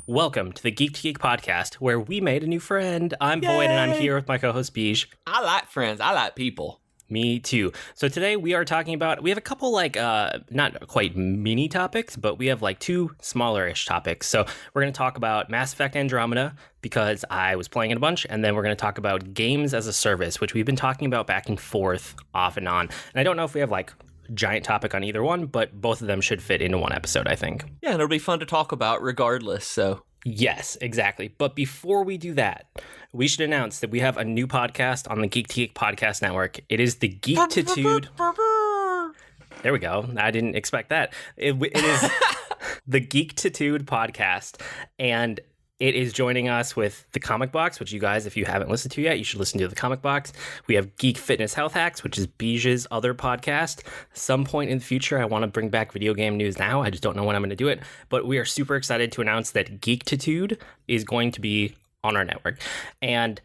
Welcome to the Geek to Geek podcast, where we made a new friend. I'm Boyd, and I'm here with my co-host Beej. I like friends. I like people. Me too. So today we are talking about, we have a couple not quite mini topics, but we have two smaller-ish topics. So we're going to talk about Mass Effect Andromeda, because I was playing it a bunch, and then we're going to talk about games as a service, which we've been talking about back and forth, off and on. And I don't know if we have giant topic on either one, but both of them should fit into one episode, I think. Yeah, and it'll be fun to talk about regardless, so. Yes, exactly. But before we do that, we should announce that we have a new podcast on the Geek to Geek podcast network. It is the Geektitude. There we go. I didn't expect that. It is the Geektitude podcast, and it is joining us with the Comic Box, which you guys, if you haven't listened to yet, you should listen to the Comic Box. We have Geek Fitness Health Hacks, which is Beej's other podcast. Some point in the future, I want to bring back video game news now. I just don't know when I'm going to do it. But we are super excited to announce that Geektitude is going to be on our network. And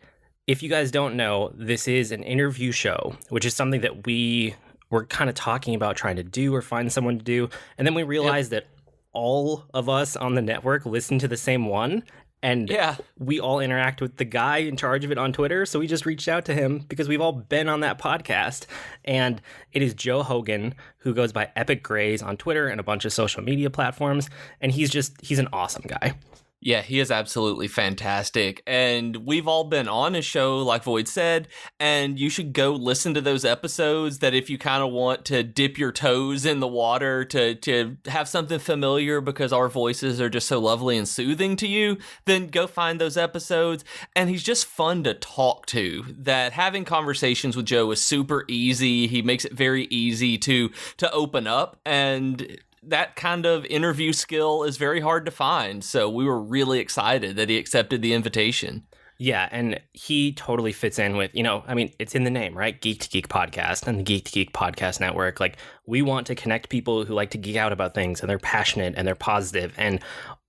if you guys don't know, this is an interview show, which is something that we were kind of talking about trying to do or find someone to do. And then we realized that all of us on the network listen to the same one. And we all interact with the guy in charge of it on Twitter. So we just reached out to him because we've all been on that podcast. And it is Joe Hogan, who goes by Epic Grays on Twitter and a bunch of social media platforms. And he's an awesome guy. Yeah, he is absolutely fantastic. And we've all been on his show, like Void said, and you should go listen to those episodes that if you kind of want to dip your toes in the water to have something familiar because our voices are just so lovely and soothing to you, then go find those episodes. And he's just fun to talk to. That having conversations with Joe is super easy. He makes it very easy to open up, and that kind of interview skill is very hard to find. So we were really excited that he accepted the invitation. Yeah, and he totally fits in with, it's in the name, right? Geek to Geek podcast and the Geek to Geek podcast network. We want to connect people who like to geek out about things, and they're passionate and they're positive, and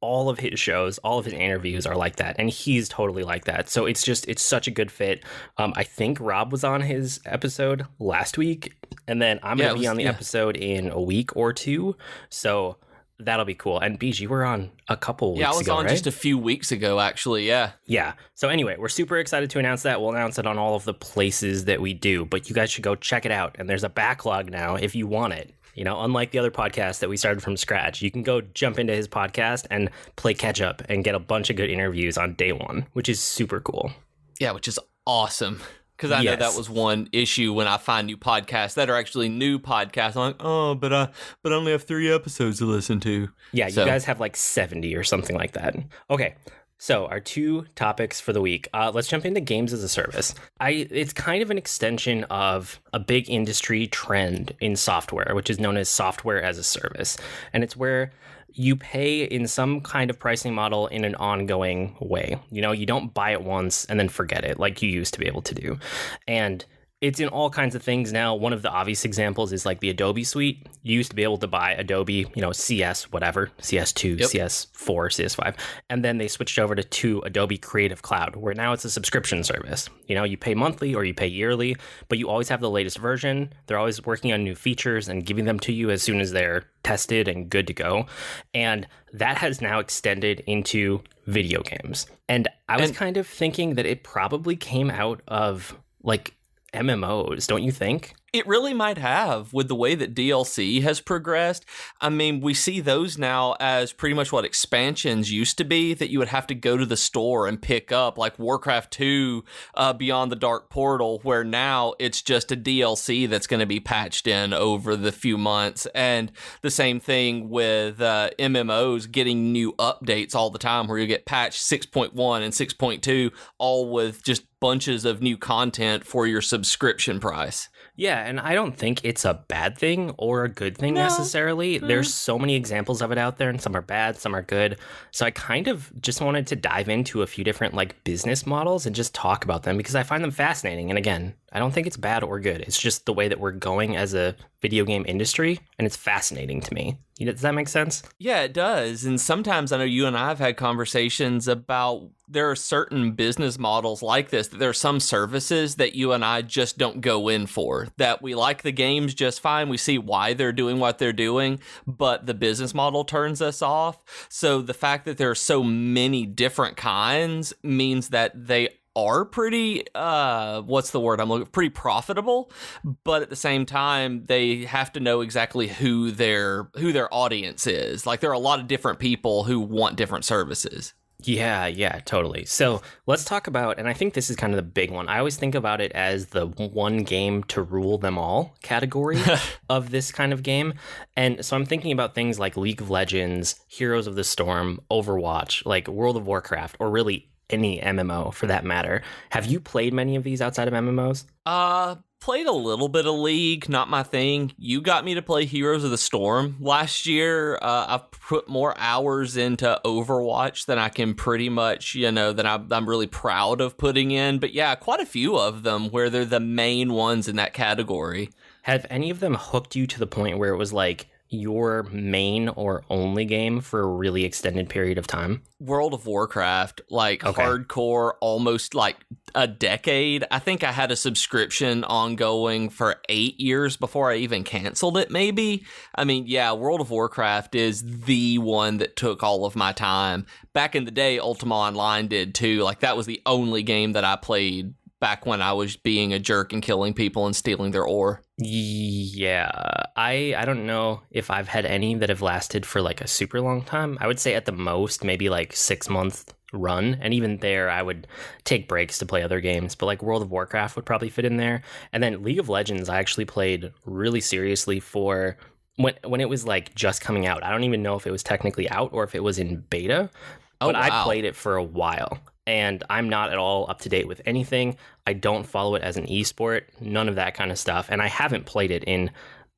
all of his shows, all of his interviews are like that, and he's totally like that. So it's such a good fit. I think Rob was on his episode last week, and then I'm going to be on the episode in a week or two. So that'll be cool. And BG, you were on a couple weeks ago, I was on right? just a few weeks ago, actually, yeah. Yeah. So anyway, we're super excited to announce that. We'll announce it on all of the places that we do, but you guys should go check it out. And there's a backlog now if you want it. Unlike the other podcast that we started from scratch, you can go jump into his podcast and play catch up and get a bunch of good interviews on day one, which is super cool. Yeah, which is awesome. Because I know that was one issue when I find new podcasts that are actually new podcasts. I'm like, oh, but I only have 3 episodes to listen to. Yeah, you guys have 70 or something like that. Okay, so our 2 topics for the week. Let's jump into games as a service. It's kind of an extension of a big industry trend in software, which is known as software as a service. And it's where you pay in some kind of pricing model in an ongoing way. You don't buy it once and then forget it like you used to be able to do. And it's in all kinds of things now. One of the obvious examples is the Adobe suite. You used to be able to buy Adobe, CS, whatever, CS2, CS4, CS5. And then they switched over to Adobe Creative Cloud, where now it's a subscription service. You pay monthly or you pay yearly, but you always have the latest version. They're always working on new features and giving them to you as soon as they're tested and good to go. And that has now extended into video games. And I was kind of thinking that it probably came out of MMOs, don't you think? It really might have, with the way that DLC has progressed. I mean, we see those now as pretty much what expansions used to be, that you would have to go to the store and pick up, like Warcraft 2 Beyond the Dark Portal, where now it's just a DLC that's going to be patched in over the few months. And the same thing with MMOs getting new updates all the time, where you get patch 6.1 and 6.2, all with just bunches of new content for your subscription price. Yeah, and I don't think it's a bad thing or a good thing necessarily. There's so many examples of it out there, and some are bad, some are good. So I kind of just wanted to dive into a few different business models and just talk about them because I find them fascinating. And again, I don't think it's bad or good. It's just the way that we're going as a video game industry, and it's fascinating to me. Does that make sense? Yeah, it does. And sometimes I know you and I have had conversations about there are certain business models like this, that there are some services that you and I just don't go in for, that we like the games just fine. We see why they're doing what they're doing, but the business model turns us off. So the fact that there are so many different kinds means that they are pretty pretty profitable, but at the same time they have to know exactly who their audience is. Like, there are a lot of different people who want different services. Yeah, totally. So let's talk about, and I think this is kind of the big one. I always think about it as the one game to rule them all category of this kind of game. And so I'm thinking about things like League of Legends, Heroes of the Storm, Overwatch, like World of Warcraft, or really any MMO for that matter. Have you played many of these outside of MMOs? Played a little bit of League, not my thing. You got me to play Heroes of the Storm last year. I've put more hours into Overwatch than I can pretty much, that I'm really proud of putting in. But yeah, quite a few of them where they're the main ones in that category. Have any of them hooked you to the point where it was like your main or only game for a really extended period of time? World of Warcraft, hardcore, almost like a decade. I think I had a subscription ongoing for 8 years before I even canceled it, maybe. I mean, yeah, World of Warcraft is the one that took all of my time. Back in the day, Ultima Online did too. Like, that was the only game that I played back when I was being a jerk and killing people and stealing their ore. Yeah, I don't know if I've had any that have lasted for like a super long time. I would say at the most maybe like 6 months run, and even there I would take breaks to play other games, but like World of Warcraft would probably fit in there. And then League of Legends I actually played really seriously for when it was like just coming out. I don't even know if it was technically out or if it was in beta, but wow. I played it for a while. And I'm not at all up to date with anything. I don't follow it as an esport, none of that kind of stuff. And I haven't played it in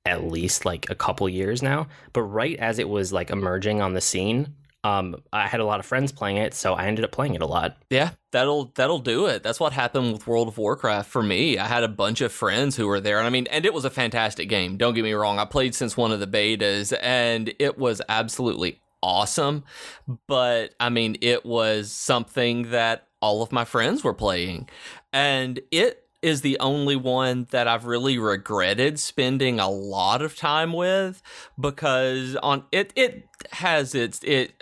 at least like a couple years now. But right as it was like emerging on the scene, I had a lot of friends playing it, so I ended up playing it a lot. Yeah, that'll do it. That's what happened with World of Warcraft for me. I had a bunch of friends who were there, and it was a fantastic game. Don't get me wrong. I played since one of the betas, and it was absolutely awesome, but it was something that all of my friends were playing, and it is the only one that I've really regretted spending a lot of time with, because on it has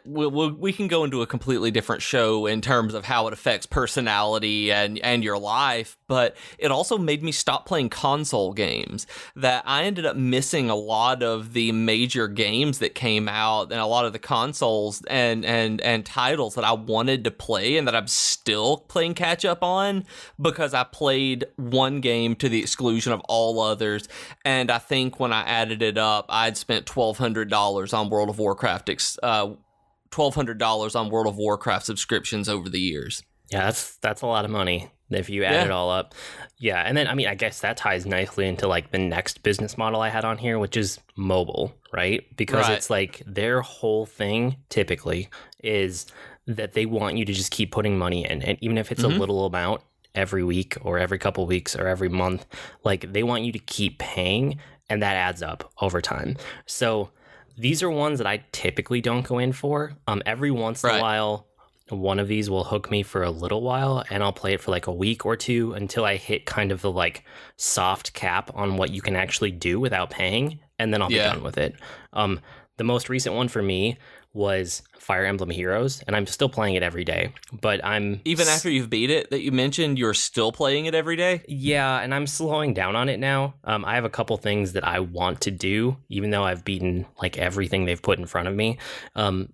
we can go into a completely different show in terms of how it affects personality and your life, but it also made me stop playing console games. That I ended up missing a lot of the major games that came out and a lot of the consoles and titles that I wanted to play and that I'm still playing catch up on, because I played one game to the exclusion of all others. And I think when I added it up, I'd spent $1,200 on World of Warcraft $1,200 on World of Warcraft subscriptions over the years. Yeah, that's a lot of money if you add it all up. Yeah, and then I guess that ties nicely into like the next business model I had on here, which is mobile, right? Because it's like their whole thing typically is that they want you to just keep putting money in, and even if it's a little amount every week or every couple weeks or every month, like they want you to keep paying, and that adds up over time. So these are ones that I typically don't go in for. Every once in a while, one of these will hook me for a little while, and I'll play it for like a week or two until I hit kind of the like soft cap on what you can actually do without paying, and then I'll be done with it. The most recent one for me was Fire Emblem Heroes, and I'm still playing it every day. But even after you've beat it, that you mentioned, you're still playing it every day? Yeah, and I'm slowing down on it now. I have a couple things that I want to do, even though I've beaten like everything they've put in front of me.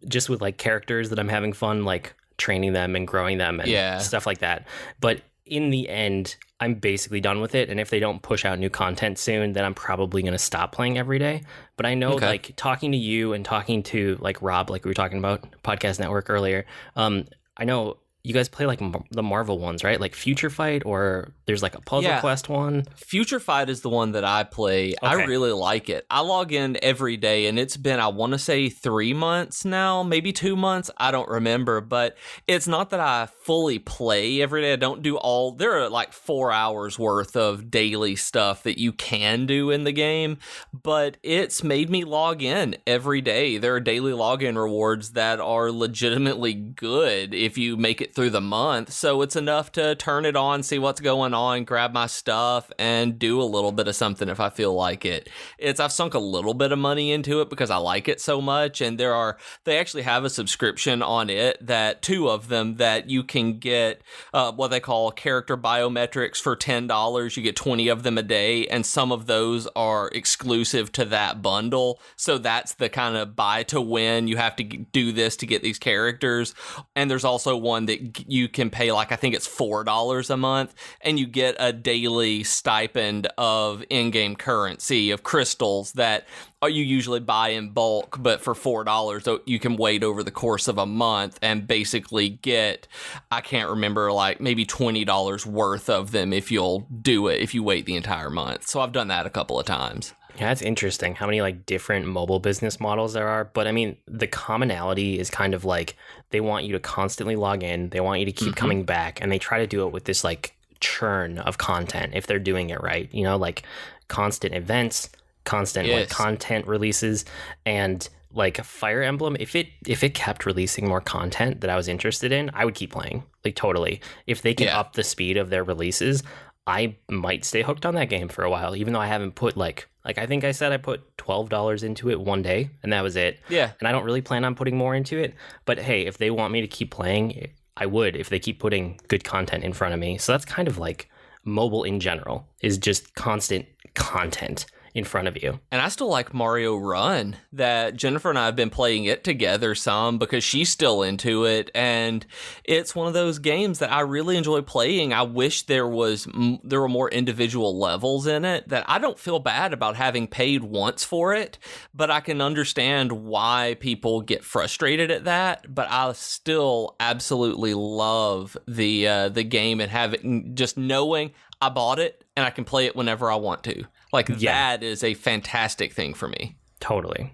Just with like characters that I'm having fun, like training them and growing them and stuff like that. But in the end, I'm basically done with it. And if they don't push out new content soon, then I'm probably going to stop playing every day. But I know like talking to you and talking to like Rob, like we were talking about Podcast Network earlier, I know you guys play like the Marvel ones, right? Like Future Fight, or there's like a Puzzle Quest one. Future Fight is the one that I play. Okay. I really like it. I log in every day, and it's been, I want to say 3 months now, maybe 2 months. I don't remember, but it's not that I fully play every day. I don't do all, there are like 4 hours worth of daily stuff that you can do in the game, but it's made me log in every day. There are daily login rewards that are legitimately good if you make it through the month, so it's enough to turn it on, see what's going on, grab my stuff, and do a little bit of something if I feel like it. I've sunk a little bit of money into it because I like it so much, and they actually have a subscription on it, that 2 of them, that you can get what they call character biometrics for $10. You get 20 of them a day, and some of those are exclusive to that bundle, so that's the kind of buy to win. You have to do this to get these characters, and there's also one that you can pay, like, I think it's $4 a month, and you get a daily stipend of in-game currency, of crystals that you usually buy in bulk, but for $4 you can wait over the course of a month and basically get, I can't remember, like maybe $20 worth of them if you'll do it, if you wait the entire month. So I've done that a couple of times. Yeah, that's interesting how many like different mobile business models there are. But I mean, the commonality is kind of like they want you to constantly log in. They want you to keep coming back, and they try to do it with this like churn of content if they're doing it right. You know, like constant events, constant like content releases, and like Fire Emblem. If it kept releasing more content that I was interested in, I would keep playing. Like totally. If they can up the speed of their releases, I might stay hooked on that game for a while, even though I haven't put like I think I said I put $12 into it one day, and that was it. Yeah. And I don't really plan on putting more into it. But hey, if they want me to keep playing, I would, if they keep putting good content in front of me. So that's kind of like mobile in general, is just constant content in front of you. And I still like Mario Run. That Jennifer and I have been playing it together some because she's still into it, and it's one of those games that I really enjoy playing. I wish there were more individual levels in it. That I don't feel bad about having paid once for it, but I can understand why people get frustrated at that. But I still absolutely love the game, and having, just knowing I bought it and I can play it whenever I want to. Like, that is a fantastic thing for me. Totally.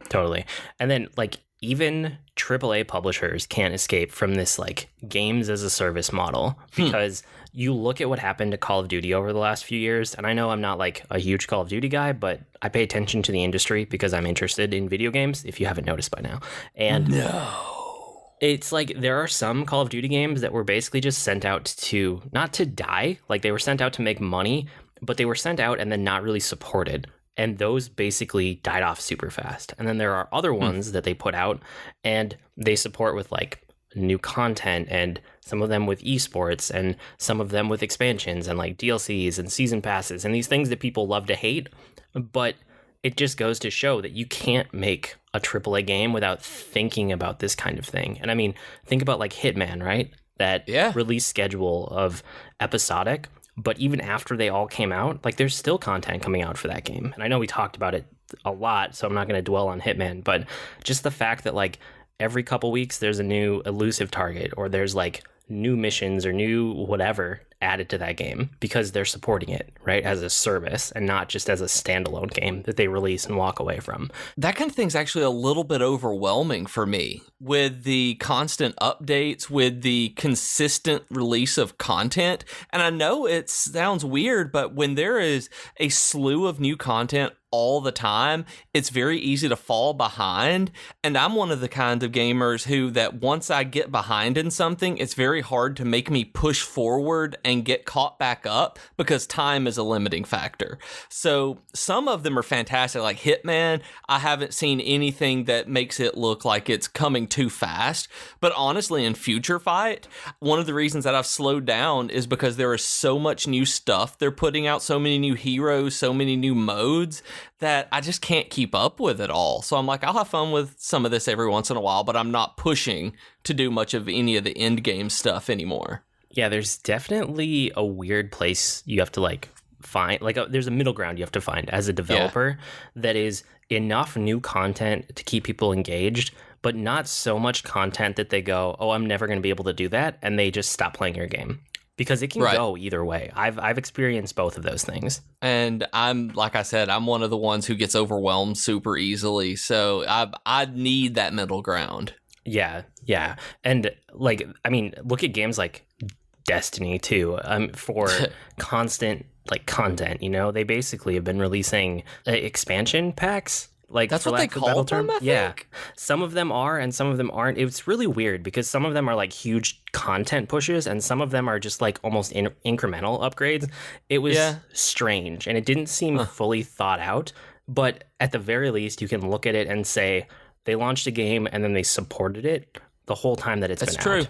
And then, like, even AAA publishers can't escape from this, like, games as a service model, because you look at what happened to Call of Duty over the last few years, and I know I'm not, like, a huge Call of Duty guy, but I pay attention to the industry because I'm interested in video games, if you haven't noticed by now. And it's like there are some Call of Duty games that were basically just sent out to, not to die, like, they were sent out to make money, but they were sent out and then not really supported. And those basically died off super fast. And then there are other ones that they put out and they support with like new content, and some of them with esports, and some of them with expansions and like DLCs and season passes and these things that people love to hate. But it just goes to show that you can't make a AAA game without thinking about this kind of thing. And I mean, think about like Hitman, right? That release schedule of episodic. But even after they all came out, like there's still content coming out for that game. And I know we talked about it a lot, so I'm not going to dwell on Hitman, but just the fact that like every couple weeks there's a new elusive target, or there's like new missions or new whatever added to that game because they're supporting it, right, as a service and not just as a standalone game that they release and walk away from. That kind of thing's actually a little bit overwhelming for me, with the constant updates, with the consistent release of content. And I know it sounds weird, but when there is a slew of new content all the time, it's very easy to fall behind. And I'm one of the kinds of gamers who, that once I get behind in something, it's very hard to make me push forward and get caught back up, because time is a limiting factor. So some of them are fantastic, like Hitman. I haven't seen anything that makes it look like it's coming too fast. But honestly, in Future Fight, one of the reasons that I've slowed down is because there is so much new stuff they're putting out, so many new heroes, so many new modes, that I just can't keep up with it all. So I'm like, I'll have fun with some of this every once in a while, but I'm not pushing to do much of any of the end game stuff anymore. Yeah, there's definitely a weird place you have to like find, like there's a middle ground you have to find as a developer that is enough new content to keep people engaged, but not so much content that they go, oh, I'm never going to be able to do that, and they just stop playing your game. Because it can go either way. I've experienced both of those things. And like I said, I'm one of the ones who gets overwhelmed super easily. So I need that middle ground. Yeah. And like, I mean, look at games like Destiny too, for constant like content, they basically have been releasing expansion packs. Like, that's what they call them, I think? Yeah. Some of them are and some of them aren't. It's really weird because some of them are like huge content pushes and some of them are just like almost incremental upgrades. It was strange and it didn't seem fully thought out. But at the very least, you can look at it and say they launched a game and then they supported it the whole time that it's been out. That's true.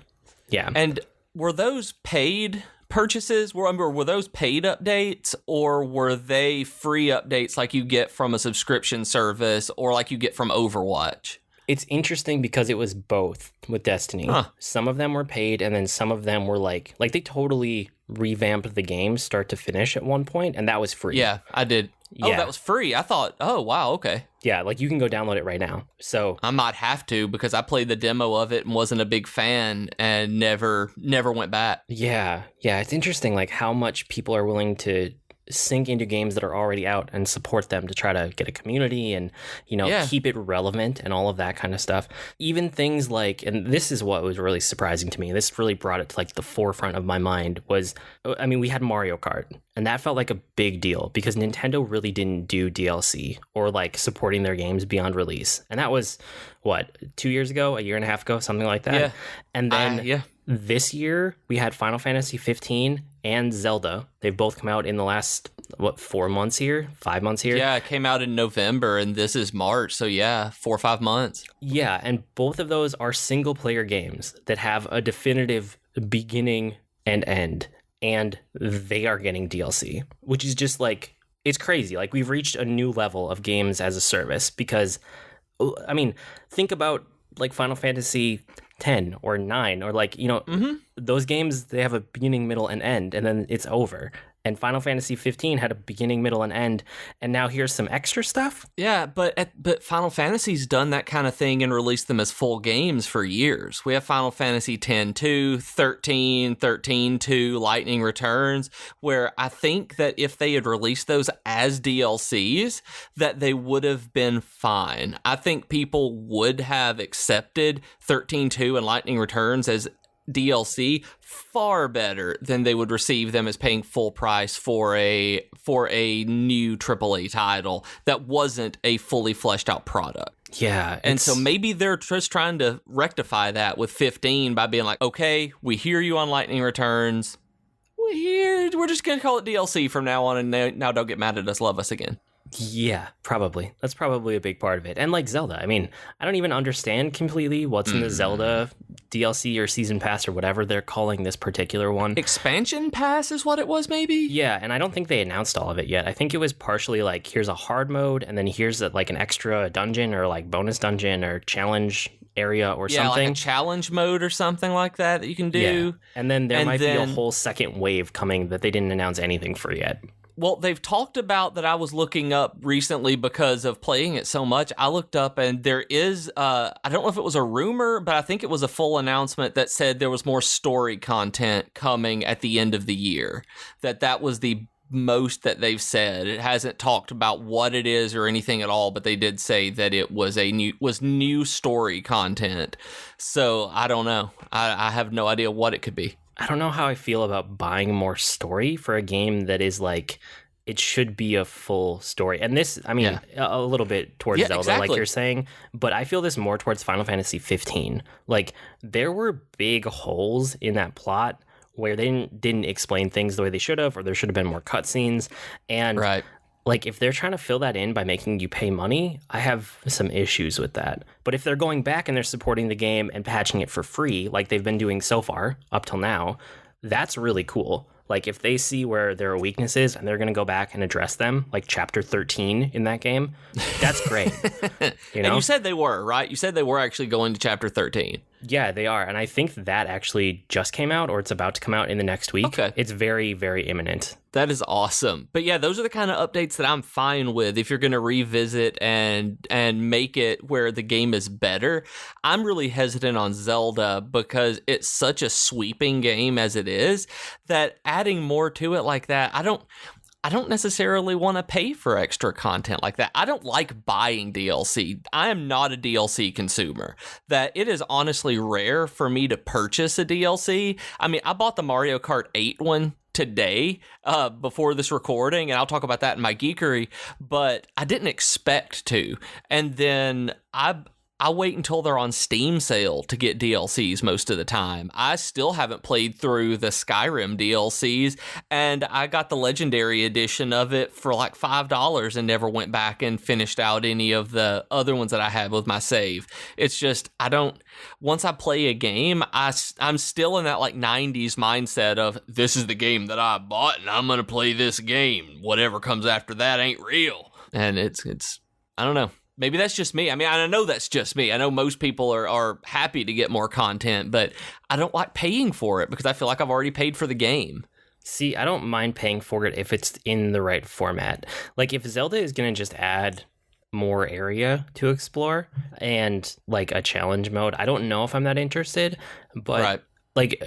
Yeah. And were those paid purchases? Were those paid updates or were they free updates like you get from a subscription service or like you get from Overwatch? It's interesting because it was both with Destiny. Some of them were paid and then some of them were like they totally revamped the game start to finish at one point and that was free. Yeah, I did. Yeah. Oh, that was free. I thought, oh, wow, okay. Yeah, like you can go download it right now. So I might have to because I played the demo of it and wasn't a big fan and never went back. Yeah, it's interesting like how much people are willing to sink into games that are already out and support them to try to get a community and, keep it relevant and all of that kind of stuff. Even things like, and this is what was really surprising to me, this really brought it to like the forefront of my mind was, I mean, we had Mario Kart and that felt like a big deal because Nintendo really didn't do DLC or like supporting their games beyond release. And that was what, 2 years ago, a year and a half ago, something like that. Yeah. And then this year we had Final Fantasy 15 and Zelda. They've both come out in the last, 5 months here? Yeah, it came out in November and this is March. So 4 or 5 months. Yeah, and both of those are single player games that have a definitive beginning and end. And they are getting DLC, which is just like, it's crazy. Like we've reached a new level of games as a service because, I mean, think about like Final Fantasy 10 or 9 or like, those games, they have a beginning, middle, and end, and then it's over. And Final Fantasy 15 had a beginning, middle, and end, and now here's some extra stuff. Yeah, but Final Fantasy's done that kind of thing and released them as full games for years. We have Final Fantasy 10-2, 13-2, Lightning Returns, where I think that if they had released those as DLCs, that they would have been fine. I think people would have accepted 13-2 and Lightning Returns as DLC far better than they would receive them as paying full price for a new AAA title that wasn't a fully fleshed out product. Yeah. And so maybe they're just trying to rectify that with 15 by being like, okay, we hear you on Lightning Returns. We're just going to call it DLC from now on, and now don't get mad at us, love us again. Yeah, probably. That's probably a big part of it. And like Zelda, I mean, I don't even understand completely what's in the Zelda DLC or season pass or whatever they're calling this particular one. Expansion pass is what it was, maybe? Yeah, and I don't think they announced all of it yet. I think it was partially like, here's a hard mode, and then here's like an extra dungeon or like bonus dungeon or challenge area or something. Yeah, like a challenge mode or something like that you can do. Yeah. And then there might be a whole second wave coming that they didn't announce anything for yet. Well, they've talked about that I was looking up recently because of playing it so much. I looked up and there is, I don't know if it was a rumor, but I think it was a full announcement that said there was more story content coming at the end of the year. That was the most that they've said. It hasn't talked about what it is or anything at all, but they did say that it was new story content. So I don't know. I have no idea what it could be. I don't know how I feel about buying more story for a game that is like, it should be a full story. And this, I mean, a little bit towards Zelda, like you're saying, but I feel this more towards Final Fantasy 15. Like, there were big holes in that plot where they didn't explain things the way they should have, or there should have been more cutscenes. And like, if they're trying to fill that in by making you pay money, I have some issues with that. But if they're going back and they're supporting the game and patching it for free, like they've been doing so far up till now, that's really cool. Like, if they see where there are weaknesses and they're going to go back and address them, like Chapter 13 in that game, that's great. And you said they were, right? You said they were actually going to Chapter 13. Yeah, they are. And I think that actually just came out, or it's about to come out in the next week. Okay. It's very, very imminent. That is awesome. But yeah, those are the kind of updates that I'm fine with if you're going to revisit and make it where the game is better. I'm really hesitant on Zelda because it's such a sweeping game as it is that adding more to it like that, I don't necessarily want to pay for extra content like that. I don't like buying DLC. I am not a DLC consumer. That it is honestly rare for me to purchase a DLC. I mean, I bought the Mario Kart 8 one today before this recording, and I'll talk about that in my geekery, but I didn't expect to. And then I wait until they're on Steam sale to get DLCs most of the time. I still haven't played through the Skyrim DLCs, and I got the Legendary Edition of it for like $5 and never went back and finished out any of the other ones that I had with my save. It's just, once I play a game, I'm still in that like 90s mindset of, this is the game that I bought and I'm going to play this game. Whatever comes after that ain't real. And it's I don't know. Maybe that's just me. I mean, I know that's just me. I know most people are happy to get more content, but I don't like paying for it because I feel like I've already paid for the game. See, I don't mind paying for it if it's in the right format. Like, if Zelda is going to just add more area to explore and, like, a challenge mode, I don't know if I'm that interested, but... Right. Like,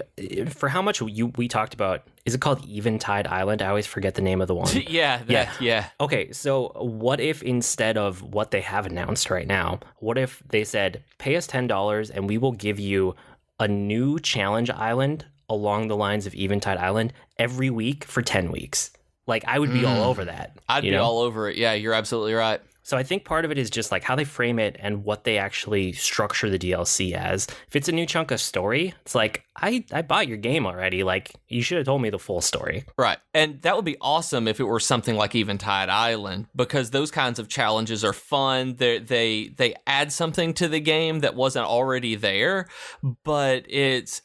for how much we talked about, is it called Eventide Island? I always forget the name of the one. Yeah. Okay, so what if instead of what they have announced right now, what if they said, pay us $10 and we will give you a new challenge island along the lines of Eventide Island every week for 10 weeks? Like, I would be all over that. I'd be all over it. Yeah, you're absolutely right. So I think part of it is just like how they frame it and what they actually structure the DLC as. If it's a new chunk of story, it's like, I bought your game already. Like, you should have told me the full story. Right. And that would be awesome if it were something like Eventide Island, because those kinds of challenges are fun. They add something to the game that wasn't already there, but it's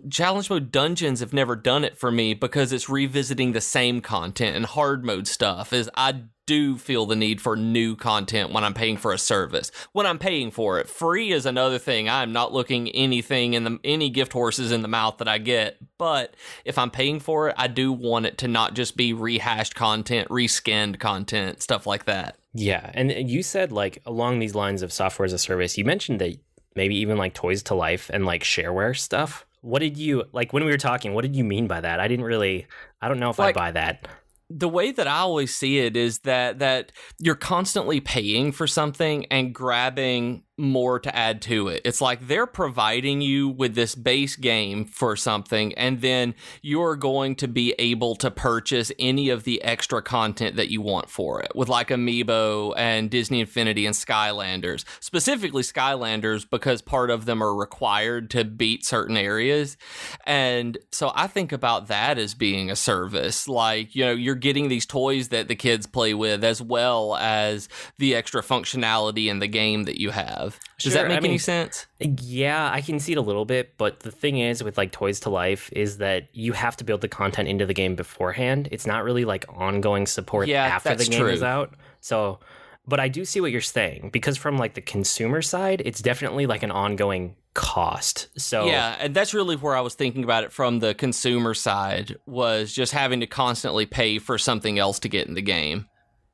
challenge mode dungeons have never done it for me because it's revisiting the same content, and hard mode stuff is I do feel the need for new content when I'm paying for a service. When I'm paying for it, free is another thing. I'm not looking anything in any gift horses in the mouth that I get. But if I'm paying for it, I do want it to not just be rehashed content, reskinned content, stuff like that. Yeah, and you said like along these lines of software as a service, you mentioned that maybe even like Toys to Life and like shareware stuff. What did you, like when we were talking, what did you mean by that? I don't know if I buy that. The way that I always see it is that you're constantly paying for something and grabbing more to add to it. It's like they're providing you with this base game for something, and then you're going to be able to purchase any of the extra content that you want for it, with like Amiibo and Disney Infinity and Skylanders. Specifically Skylanders, because part of them are required to beat certain areas. And so I think about that as being a service. Like, you know, you're getting these toys that the kids play with, as well as the extra functionality in the game that you have. Does that make any sense? Yeah, I can see it a little bit, but the thing is with like Toys to Life is that you have to build the content into the game beforehand. It's not really like ongoing support after the game is out. So, but I do see what you're saying, because from like the consumer side, it's definitely like an ongoing cost. So yeah, and that's really where I was thinking about it from the consumer side, was just having to constantly pay for something else to get in the game.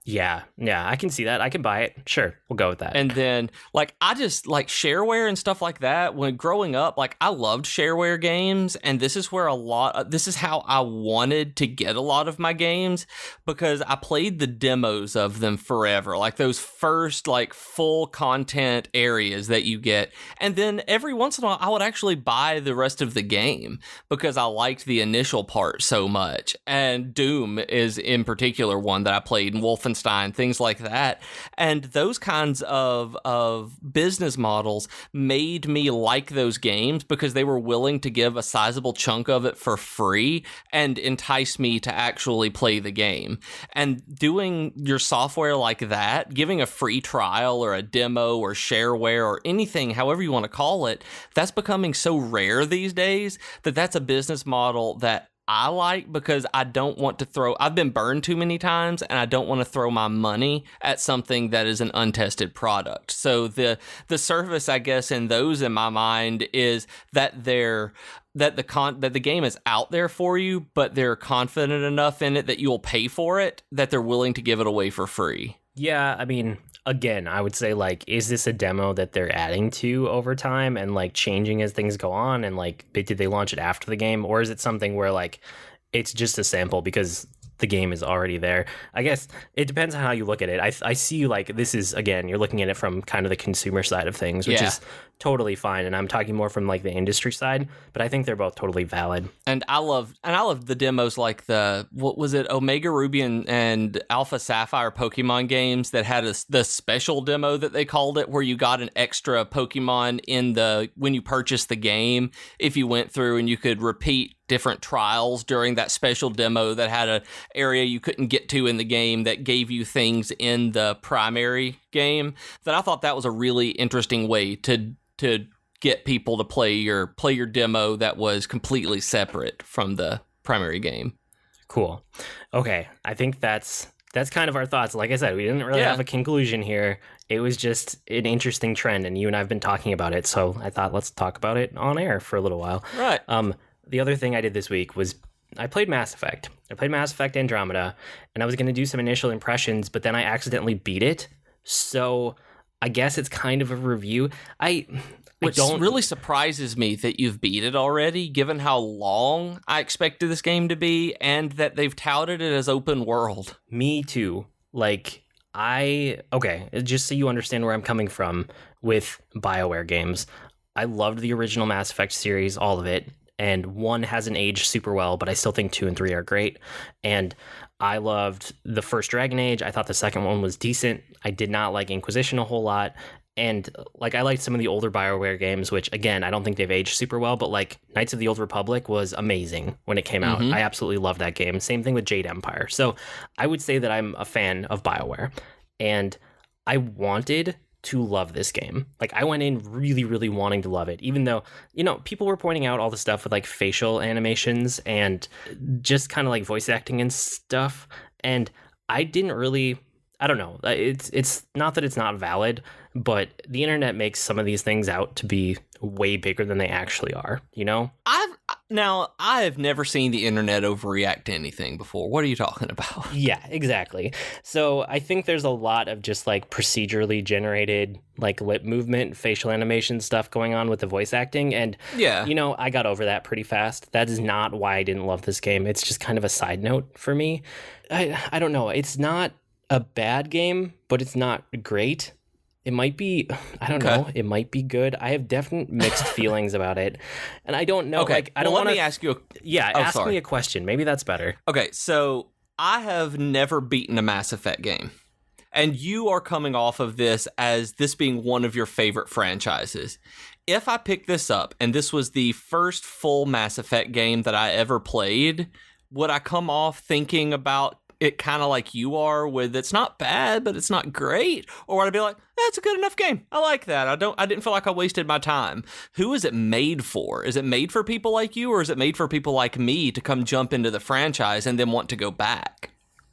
Yeah, I can see that. I can buy it. Sure, we'll go with that. And then, like, I just, like, shareware and stuff like that, when growing up, like, I loved shareware games, and this is where this is how I wanted to get a lot of my games, because I played the demos of them forever, like, those first, like, full content areas that you get, and then every once in a while, I would actually buy the rest of the game, because I liked the initial part so much, and Doom is, in particular, one that I played, and Wolfenstein, things like that. And those kinds of business models made me like those games because they were willing to give a sizable chunk of it for free and entice me to actually play the game. And doing your software like that, giving a free trial or a demo or shareware or anything, however you want to call it, that's becoming so rare these days that that's a business model that I like, because I don't want to I've been burned too many times, and I don't want to throw my money at something that is an untested product. So the service, I guess, in those, in my mind, is that that the game is out there for you, but they're confident enough in it that you'll pay for it, that they're willing to give it away for free. Yeah, I mean, again, I would say, like, is this a demo that they're adding to over time and, like, changing as things go on? And, like, did they launch it after the game? Or is it something where, like, it's just a sample because the game is already there? I guess it depends on how you look at it. I see, like, this is, again, you're looking at it from kind of the consumer side of things, which is totally fine. And I'm talking more from, like, the industry side, but I think they're both totally valid. And I love the demos, like what was it, Omega Ruby and Alpha Sapphire Pokemon games that had the special demo that they called it, where you got an extra Pokemon when you purchased the game, if you went through, and you could repeat different trials during that special demo that had an area you couldn't get to in the game that gave you things in the primary game. That I thought that was a really interesting way to get people to play your demo that was completely separate from the primary game. Cool. Okay, I think that's kind of our thoughts. Like I said, we didn't really have a conclusion here. It was just an interesting trend, and you and I have been talking about it, so I thought let's talk about it on air for a little while. Right. The other thing I did this week was I played Mass Effect. I played Mass Effect Andromeda, and I was going to do some initial impressions, but then I accidentally beat it. So I guess it's kind of a review. Which really surprises me that you've beat it already, given how long I expected this game to be, and that they've touted it as open world. Me too. Like, okay, just so you understand where I'm coming from with Bioware games, I loved the original Mass Effect series, all of it. And 1 hasn't aged super well, but I still think 2 and 3 are great. And I loved the first Dragon Age. I thought the second one was decent. I did not like Inquisition a whole lot. And, like, I liked some of the older BioWare games, which, again, I don't think they've aged super well, but, like, Knights of the Old Republic was amazing when it came out. I absolutely loved that game. Same thing with Jade Empire. So I would say that I'm a fan of BioWare. And I wanted to love this game. Like, I went in really, really wanting to love it, even though, you know, people were pointing out all the stuff with, like, facial animations and just kind of, like, voice acting and stuff. And I didn't really... I don't know. It's not that it's not valid, but the internet makes some of these things out to be way bigger than they actually are, you know? I have never seen the internet overreact to anything before. What are you talking about? Yeah, exactly. So I think there's a lot of just like procedurally generated like lip movement, facial animation stuff going on with the voice acting. And, you know, I got over that pretty fast. That is not why I didn't love this game. It's just kind of a side note for me. I don't know. It's not a bad game, but it's not great. It might be, I don't know, it might be good. I have definite mixed feelings about it. And I don't know. Like, I don't want to... Let me ask you ask me a question. Maybe that's better. Okay, so I have never beaten a Mass Effect game. And you are coming off of this as this being one of your favorite franchises. If I pick this up and this was the first full Mass Effect game that I ever played, would I come off thinking about it kind of like you are, with it's not bad, but it's not great? Or would I be like, that's a good enough game. I like that. I didn't feel like I wasted my time. Who is it made for? Is it made for people like you, or is it made for people like me to come jump into the franchise and then want to go back?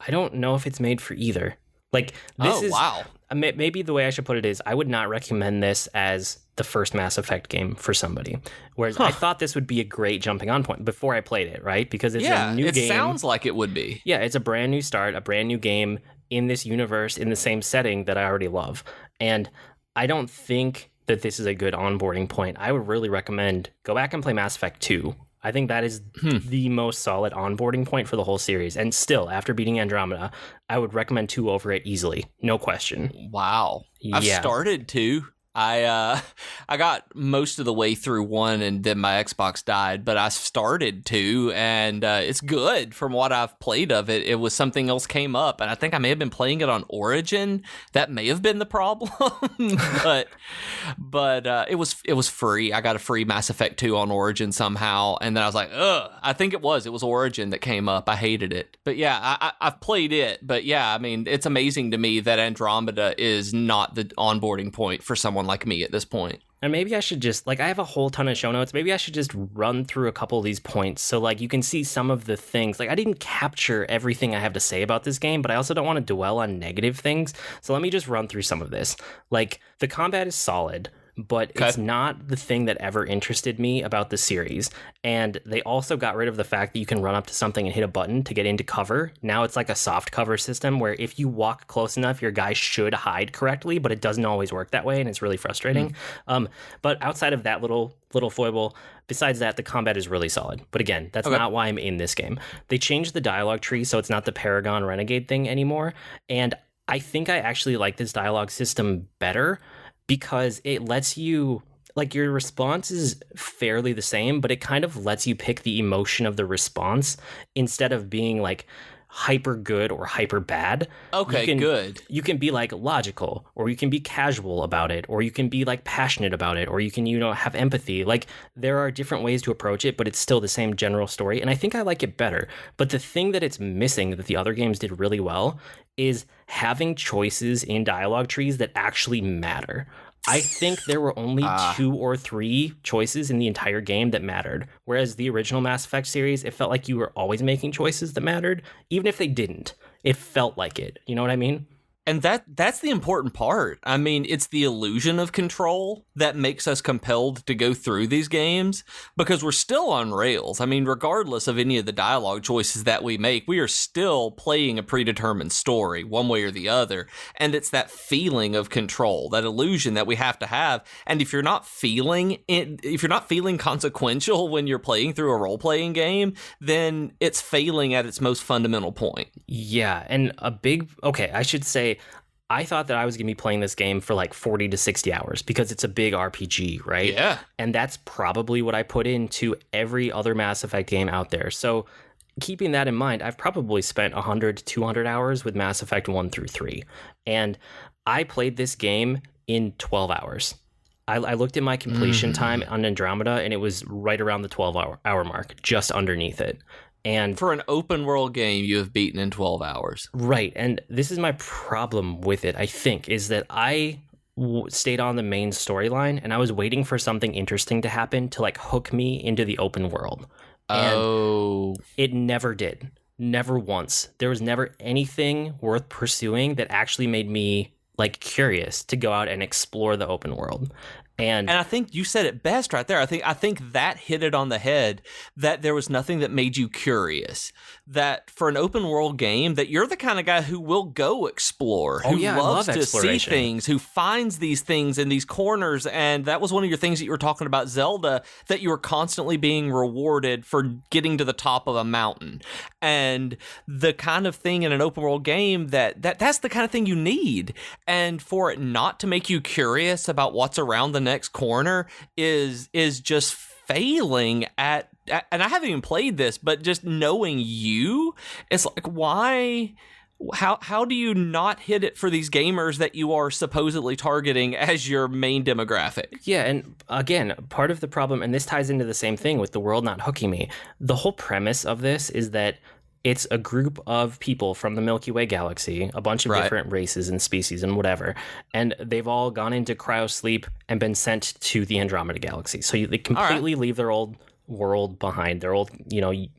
I don't know if it's made for either. Like, this wow. Maybe the way I should put it is, I would not recommend this as the first Mass Effect game for somebody. Whereas I thought this would be a great jumping on point before I played it, right? Because it's a new game. It sounds like it would be. Yeah, it's a brand new start, a brand new game in this universe, in the same setting that I already love. And I don't think that this is a good onboarding point. I would really recommend go back and play Mass Effect 2. I think that is the most solid onboarding point for the whole series. And still, after beating Andromeda, I would recommend 2 over it easily. No question. Wow. I've started 2. I got most of the way through 1 and then my Xbox died, but I started 2 and it's good from what I've played of it. It was something else came up, and I think I may have been playing it on Origin. That may have been the problem, but it was free. I got a free Mass Effect 2 on Origin somehow, and then I was like, ugh. I think it was Origin that came up. I hated it, but yeah, I've played it. But yeah, I mean, it's amazing to me that Andromeda is not the onboarding point for someone like me at this point. And maybe I should just, like, I have a whole ton of show notes. Maybe I should just run through a couple of these points so, like, you can see some of the things. Like, I didn't capture everything I have to say about this game, but I also don't want to dwell on negative things. So let me just run through some of this. Like, the combat is solid, but it's not the thing that ever interested me about the series. And they also got rid of the fact that you can run up to something and hit a button to get into cover. Now it's like a soft cover system where if you walk close enough, your guy should hide correctly, but it doesn't always work that way, and it's really frustrating. But outside of that little foible, besides that, the combat is really solid. But again, that's not why I'm in this game. They changed the dialogue tree, so it's not the Paragon Renegade thing anymore. And I think I actually like this dialogue system better, because it lets you, like, your response is fairly the same, but it kind of lets you pick the emotion of the response instead of being like hyper good or hyper bad. Good. You can be like logical, or you can be casual about it, or you can be like passionate about it, or you can, have empathy. Like, there are different ways to approach it, but it's still the same general story. And I think I like it better. But the thing that it's missing that the other games did really well is having choices in dialogue trees that actually matter. I think there were only 2 or 3 choices in the entire game that mattered, whereas the original Mass Effect series, it felt like you were always making choices that mattered, even if they didn't. It felt like it. You know what I mean? And that's the important part. I mean, it's the illusion of control that makes us compelled to go through these games, because we're still on rails. I mean, regardless of any of the dialogue choices that we make, we are still playing a predetermined story one way or the other. And it's that feeling of control, that illusion that we have to have. And if you're not feeling consequential when you're playing through a role-playing game, then it's failing at its most fundamental point. Yeah, and I should say, I thought that I was going to be playing this game for like 40 to 60 hours because it's a big RPG, right? Yeah. And that's probably what I put into every other Mass Effect game out there. So keeping that in mind, I've probably spent 100 to 200 hours with Mass Effect 1 through 3. And I played this game in 12 hours. I looked at my completion time on Andromeda, and it was right around the 12-hour mark, just underneath it. And for an open world game, you have beaten in 12 hours. Right. And this is my problem with it, I think, is that I stayed on the main storyline, and I was waiting for something interesting to happen to like hook me into the open world. And it never did. Never once. There was never anything worth pursuing that actually made me like curious to go out and explore the open world. And I think you said it best right there. I think that hit it on the head, that there was nothing that made you curious. That for an open world game, that you're the kind of guy who will go explore, who loves to see things, who finds these things in these corners. And that was one of your things that you were talking about, Zelda, that you were constantly being rewarded for getting to the top of a mountain. And the kind of thing in an open world game that's the kind of thing you need. And for it not to make you curious about what's around the next corner is just failing at, and I haven't even played this, but just knowing you, it's like, why, how do you not hit it for these gamers that you are supposedly targeting as your main demographic? Yeah, and again, part of the problem, and this ties into the same thing with the world not hooking me, the whole premise of this is that it's a group of people from the Milky Way galaxy, a bunch of different races and species and whatever, and they've all gone into cryosleep and been sent to the Andromeda galaxy. So they completely leave their old world behind, their old,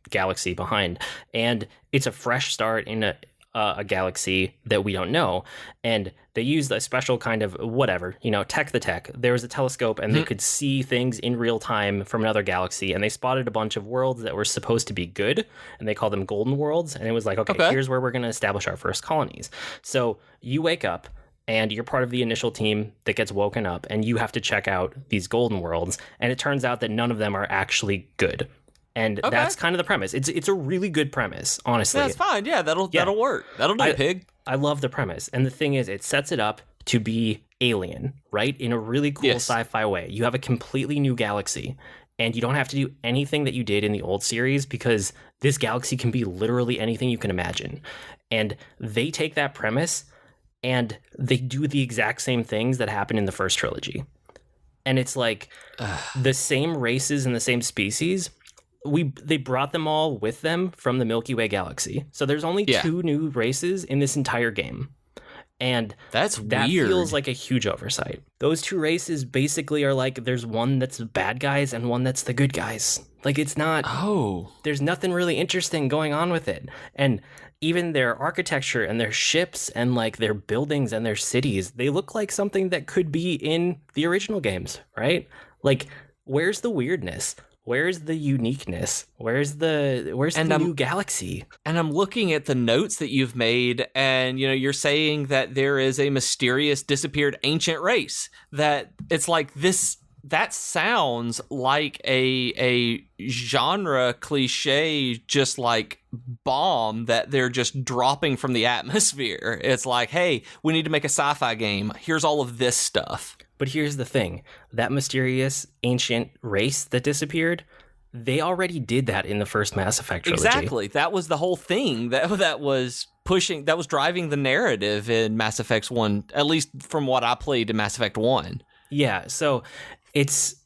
galaxy behind, and it's a fresh start in a galaxy that we don't know. And they used a special kind of whatever, tech. There was a telescope, and they could see things in real time from another galaxy, and they spotted a bunch of worlds that were supposed to be good, and they called them golden worlds. And it was like, okay, here's where we're going to establish our first colonies. So you wake up, and you're part of the initial team that gets woken up, and you have to check out these golden worlds. And it turns out that none of them are actually good. And that's kind of the premise. It's a really good premise, honestly. That's fine. Yeah, that'll work. That'll do, pig. I love the premise. And the thing is, it sets it up to be Alien, right? In a really cool sci-fi way. You have a completely new galaxy, and you don't have to do anything that you did in the old series, because this galaxy can be literally anything you can imagine. And they take that premise, and they do the exact same things that happened in the first trilogy. And it's like the same races and the same species. They brought them all with them from the Milky Way galaxy. So there's only 2 new races in this entire game. And that's that weird. feels like a huge oversight. Those two races basically are like, there's one that's the bad guys and one that's the good guys. Like, it's not, there's nothing really interesting going on with it. And even their architecture and their ships and like their buildings and their cities, they look like something that could be in the original games, right? Like, where's the weirdness? Where's the uniqueness? Where's the new galaxy? And I'm looking at the notes that you've made, and you're saying that there is a mysterious disappeared ancient race. That it's like this. That sounds like a genre cliche, just like bomb that they're just dropping from the atmosphere. It's like, hey, we need to make a sci-fi game. Here's all of this stuff. But here's the thing. That mysterious ancient race that disappeared, they already did that in the first Mass Effect trilogy. Exactly. That was the whole thing that was driving the narrative in Mass Effect 1, at least from what I played in Mass Effect 1. Yeah, so it's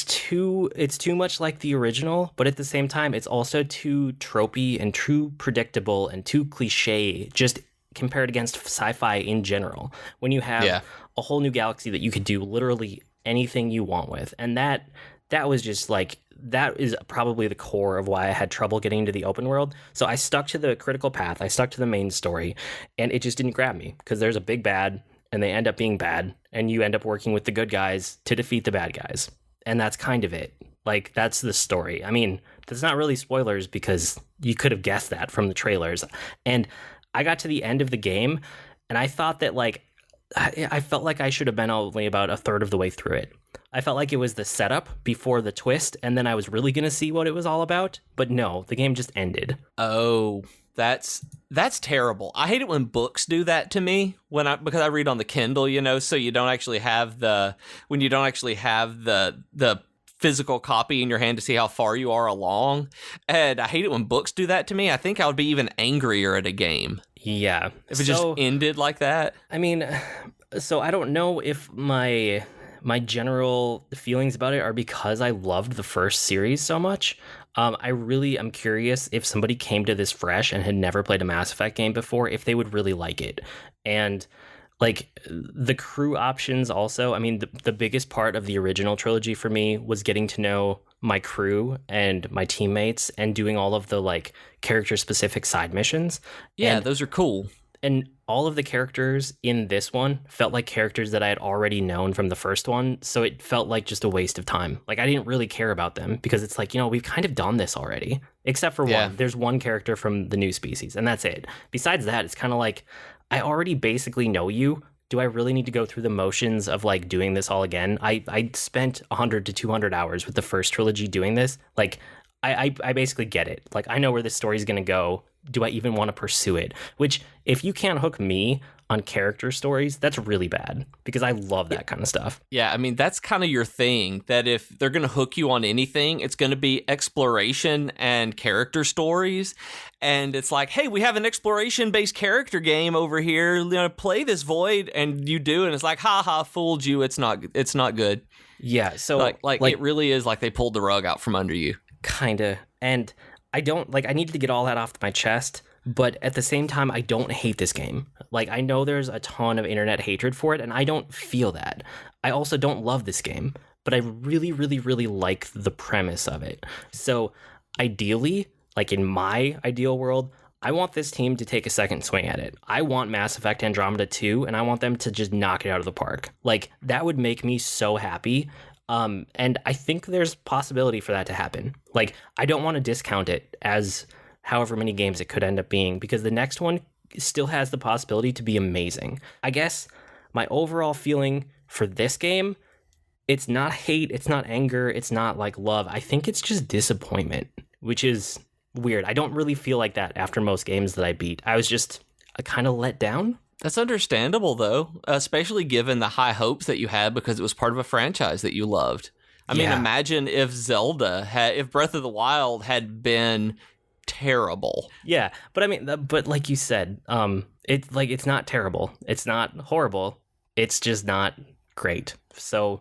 too much like the original, but at the same time it's also too tropey and too predictable and too cliche, just compared against sci-fi in general. When you have a whole new galaxy that you could do literally anything you want with. And that was just like, that is probably the core of why I had trouble getting into the open world. So I stuck to the critical path, I stuck to the main story, and it just didn't grab me because there's a big bad and they end up being bad and you end up working with the good guys to defeat the bad guys. And that's kind of it. Like, that's the story. I mean, that's not really spoilers because you could have guessed that from the trailers. And I got to the end of the game and I thought that like, I felt like I should have been only about a third of the way through it. I felt like it was the setup before the twist, and then I was really going to see what it was all about. But no, the game just ended. Oh, that's terrible. I hate it when books do that to me because I read on the Kindle, so you don't actually have the physical copy in your hand to see how far you are along. And I hate it when books do that to me. I think I would be even angrier at a game. Yeah. If it just ended like that. I mean, so I don't know if my general feelings about it are because I loved the first series so much. I really am curious if somebody came to this fresh and had never played a Mass Effect game before, if they would really like it. And like the crew options also, I mean, the biggest part of the original trilogy for me was getting to know my crew and my teammates and doing all of the like character specific side missions. Yeah, and those are cool. And all of the characters in this one felt like characters that I had already known from the first one. So it felt like just a waste of time. Like I didn't really care about them because it's like, we've kind of done this already, except for one. There's one character from the new species and that's it. Besides that, it's kind of like, I already basically know you. Do I really need to go through the motions of like doing this all again? I spent 100 to 200 hours with the first trilogy doing this. Like I basically get it. Like I know where this story's going to go. Do I even want to pursue it? Which if you can't hook me on character stories, that's really bad because I love that kind of stuff. Yeah, I mean, that's kind of your thing, that if they're going to hook you on anything, it's going to be exploration and character stories. And it's like, hey, we have an exploration-based character game over here. Play this Void, and you do, and it's like, ha, fooled you. It's not good. Yeah, so like it really is like they pulled the rug out from under you. Kinda. And I needed to get all that off my chest, but at the same time, I don't hate this game. Like, I know there's a ton of internet hatred for it, and I don't feel that. I also don't love this game, but I really, really, really like the premise of it. So, ideally, like in my ideal world, I want this team to take a second swing at it. I want Mass Effect Andromeda 2, and I want them to just knock it out of the park. Like, that would make me so happy. And I think there's possibility for that to happen. Like, I don't want to discount it as however many games it could end up being, because the next one still has the possibility to be amazing. I guess my overall feeling for this game, it's not hate, it's not anger, it's not like love. I think it's just disappointment, which is weird. I don't really feel like that after most games that I beat. I was just kind of let down. That's understandable, though, especially given the high hopes that you had because it was part of a franchise that you loved. I mean, imagine if if Breath of the Wild had been terrible. Yeah, but I mean, but like you said, it's not terrible. It's not horrible. It's just not great. So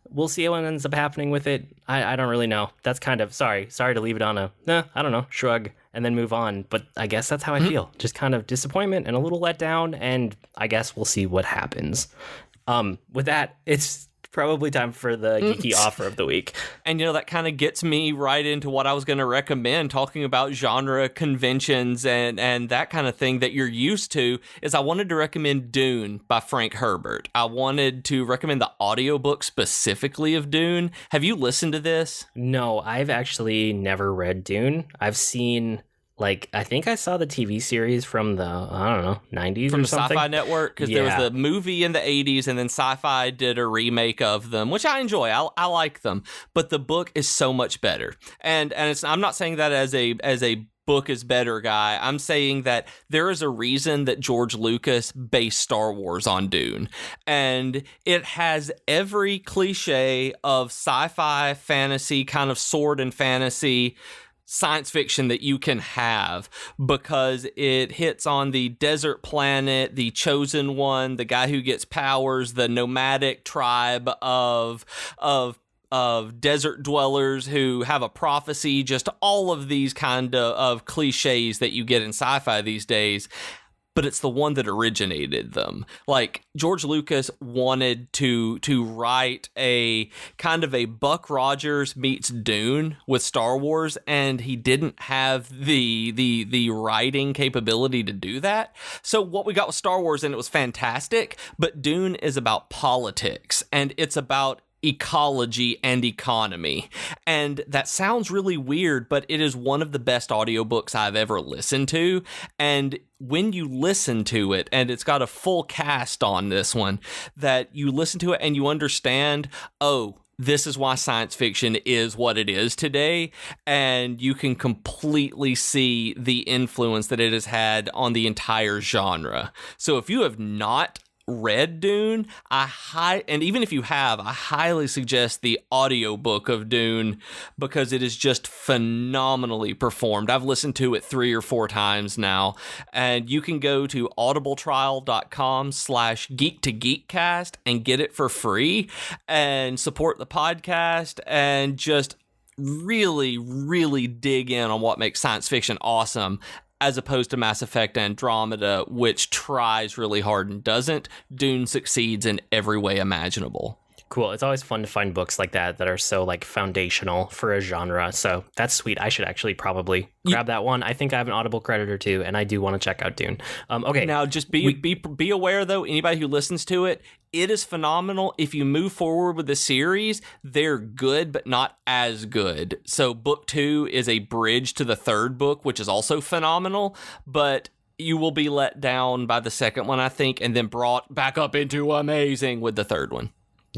we'll see what ends up happening with it. I don't really know. That's kind of sorry to leave it on a I don't know, shrug. and then move on. But I guess that's how I feel. Just kind of disappointment and a little letdown, and I guess we'll see what happens. With that, it's probably time for the geeky offer of the week. And, that kind of gets me right into what I was going to recommend, talking about genre conventions and that kind of thing that you're used to, is I wanted to recommend Dune by Frank Herbert. I wanted to recommend the audiobook specifically of Dune. Have you listened to this? No, I've actually never read Dune. I've seen... I think I saw the TV series from the, 90s from or the something. Sci-Fi Network, because there was the movie in the 80s, and then Sci-Fi did a remake of them, which I enjoy. I like them. But the book is so much better. And I'm not saying that as a book is better guy. I'm saying that there is a reason that George Lucas based Star Wars on Dune. And it has every cliche of sci-fi, fantasy, kind of sword and fantasy science fiction that you can have, because it hits on the desert planet, the chosen one, the guy who gets powers, the nomadic tribe of desert dwellers who have a prophecy, just all of these kind of cliches that you get in sci-fi these days. But it's the one that originated them. George Lucas wanted to write a kind of a Buck Rogers meets Dune with Star Wars, and he didn't have the writing capability to do that. So what we got with Star Wars, and it was fantastic, but Dune is about politics, and it's about ecology and economy. And that sounds really weird, but it is one of the best audiobooks I've ever listened to. And when you listen to it, and it's got a full cast on this one, that you listen to it and you understand, this is why science fiction is what it is today, and you can completely see the influence that it has had on the entire genre. So if you have not read Dune, and even if you have, I highly suggest the audiobook of Dune, because it is just phenomenally performed. I've listened to it 3 or 4 times now, and you can go to audibletrial.com/geek2geekcast and get it for free and support the podcast and just really, really dig in on what makes science fiction awesome, as opposed to Mass Effect Andromeda, which tries really hard and doesn't. Dune succeeds in every way imaginable. Cool. It's always fun to find books like that are so foundational for a genre. So that's sweet. I should actually probably grab that one. I think I have an Audible credit or 2, and I do want to check out Dune. Okay. Now, just be aware, though, anybody who listens to it, it is phenomenal. If you move forward with the series, they're good, but not as good. So book 2 is a bridge to the 3rd book, which is also phenomenal, but you will be let down by the 2nd one, I think, and then brought back up into amazing with the 3rd one.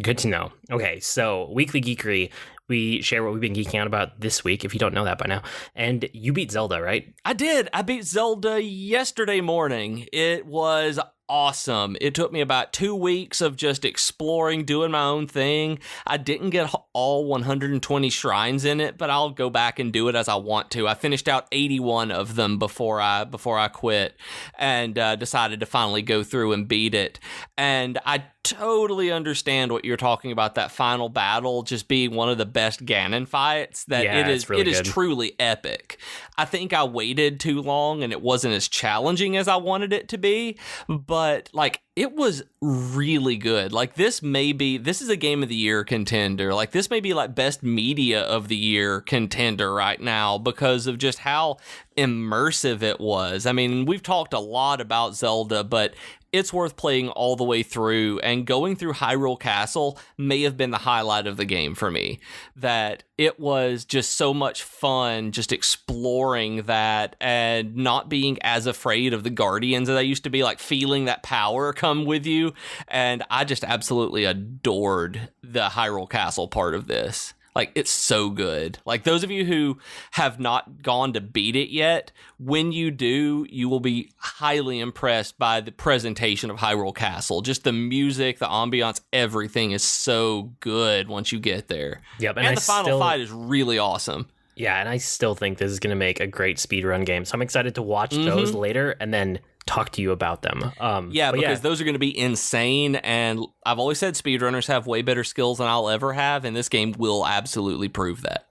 Good to know. Okay, so Weekly Geekery, we share what we've been geeking out about this week, if you don't know that by now. And you beat Zelda, right? I did. I beat Zelda yesterday morning. It was awesome. It took me about 2 weeks of just exploring, doing my own thing. I didn't get all 120 shrines in it, but I'll go back and do it as I want to. I finished out 81 of them before I quit, and decided to finally go through and beat it. And I totally understand what you're talking about, that final battle just being one of the best Ganon fights. That yeah, it is truly epic. I think I waited too long and it wasn't as challenging as I wanted it to be, but it was really good. This is a game of the year contender. This may be best media of the year contender right now, because of just how immersive it was. I mean, we've talked a lot about Zelda, but it's worth playing all the way through, and going through Hyrule Castle may have been the highlight of the game for me. That it was just so much fun just exploring that and not being as afraid of the Guardians as I used to be, feeling that power come with you. And I just absolutely adored the Hyrule Castle part of this. It's so good. Those of you who have not gone to beat it yet, when you do, you will be highly impressed by the presentation of Hyrule Castle. Just the music, the ambiance, everything is so good once you get there. Yep, and the final fight is really awesome. Yeah, and I still think this is going to make a great speedrun game. So I'm excited to watch those later and then talk to you about them. Because those are going to be insane, and I've always said speedrunners have way better skills than I'll ever have, and this game will absolutely prove that.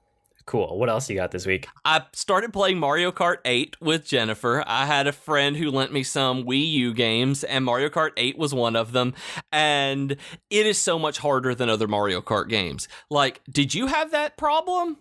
Cool. What else you got this week? I started playing Mario Kart 8 with Jennifer. I had a friend who lent me some Wii U games, and Mario Kart 8 was one of them. And it is so much harder than other Mario Kart games. Like, did you have that problem?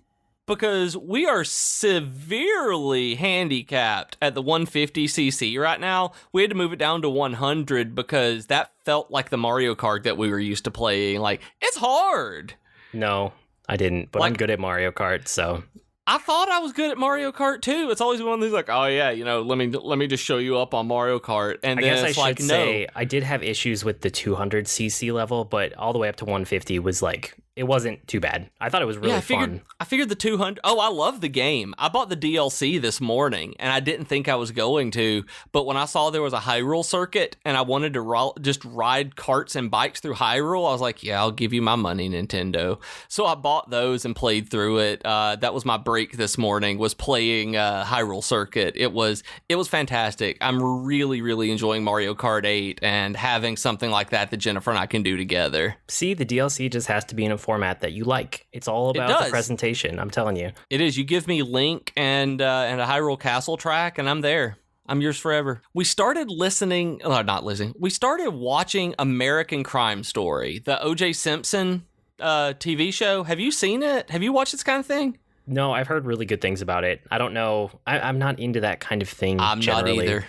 Because we are severely handicapped at the 150cc right now. We had to move it down to 100 because that felt like the Mario Kart that we were used to playing. Like, it's hard. No, I didn't, but I'm good at Mario Kart, so... I thought I was good at Mario Kart too. It's always one of these like, oh yeah, let me just show you up on Mario Kart. And I then guess it's I like, should say I did have issues with the 200cc level, but all the way up to 150 was like, it wasn't too bad. I thought it was really fun. I figured the 200. Oh, I love the game. I bought the DLC this morning, and I didn't think I was going to. But when I saw there was a Hyrule circuit, and I wanted to just ride carts and bikes through Hyrule, I was like, yeah, I'll give you my money, Nintendo. So I bought those and played through it. That was my break this morning, was playing Hyrule circuit. It was fantastic. I'm really, really enjoying Mario Kart 8 and having something like that Jennifer and I can do together. See, the DLC just has to be in a format that you like. It's all about the presentation, I'm telling you. It is. You give me Link and a Hyrule Castle track, and I'm there. I'm yours forever. We started we started watching American Crime Story, the O.J. Simpson TV show. Have you seen it? Have you watched this kind of thing? No, I've heard really good things about it. I don't know. I'm not into that kind of thing generally.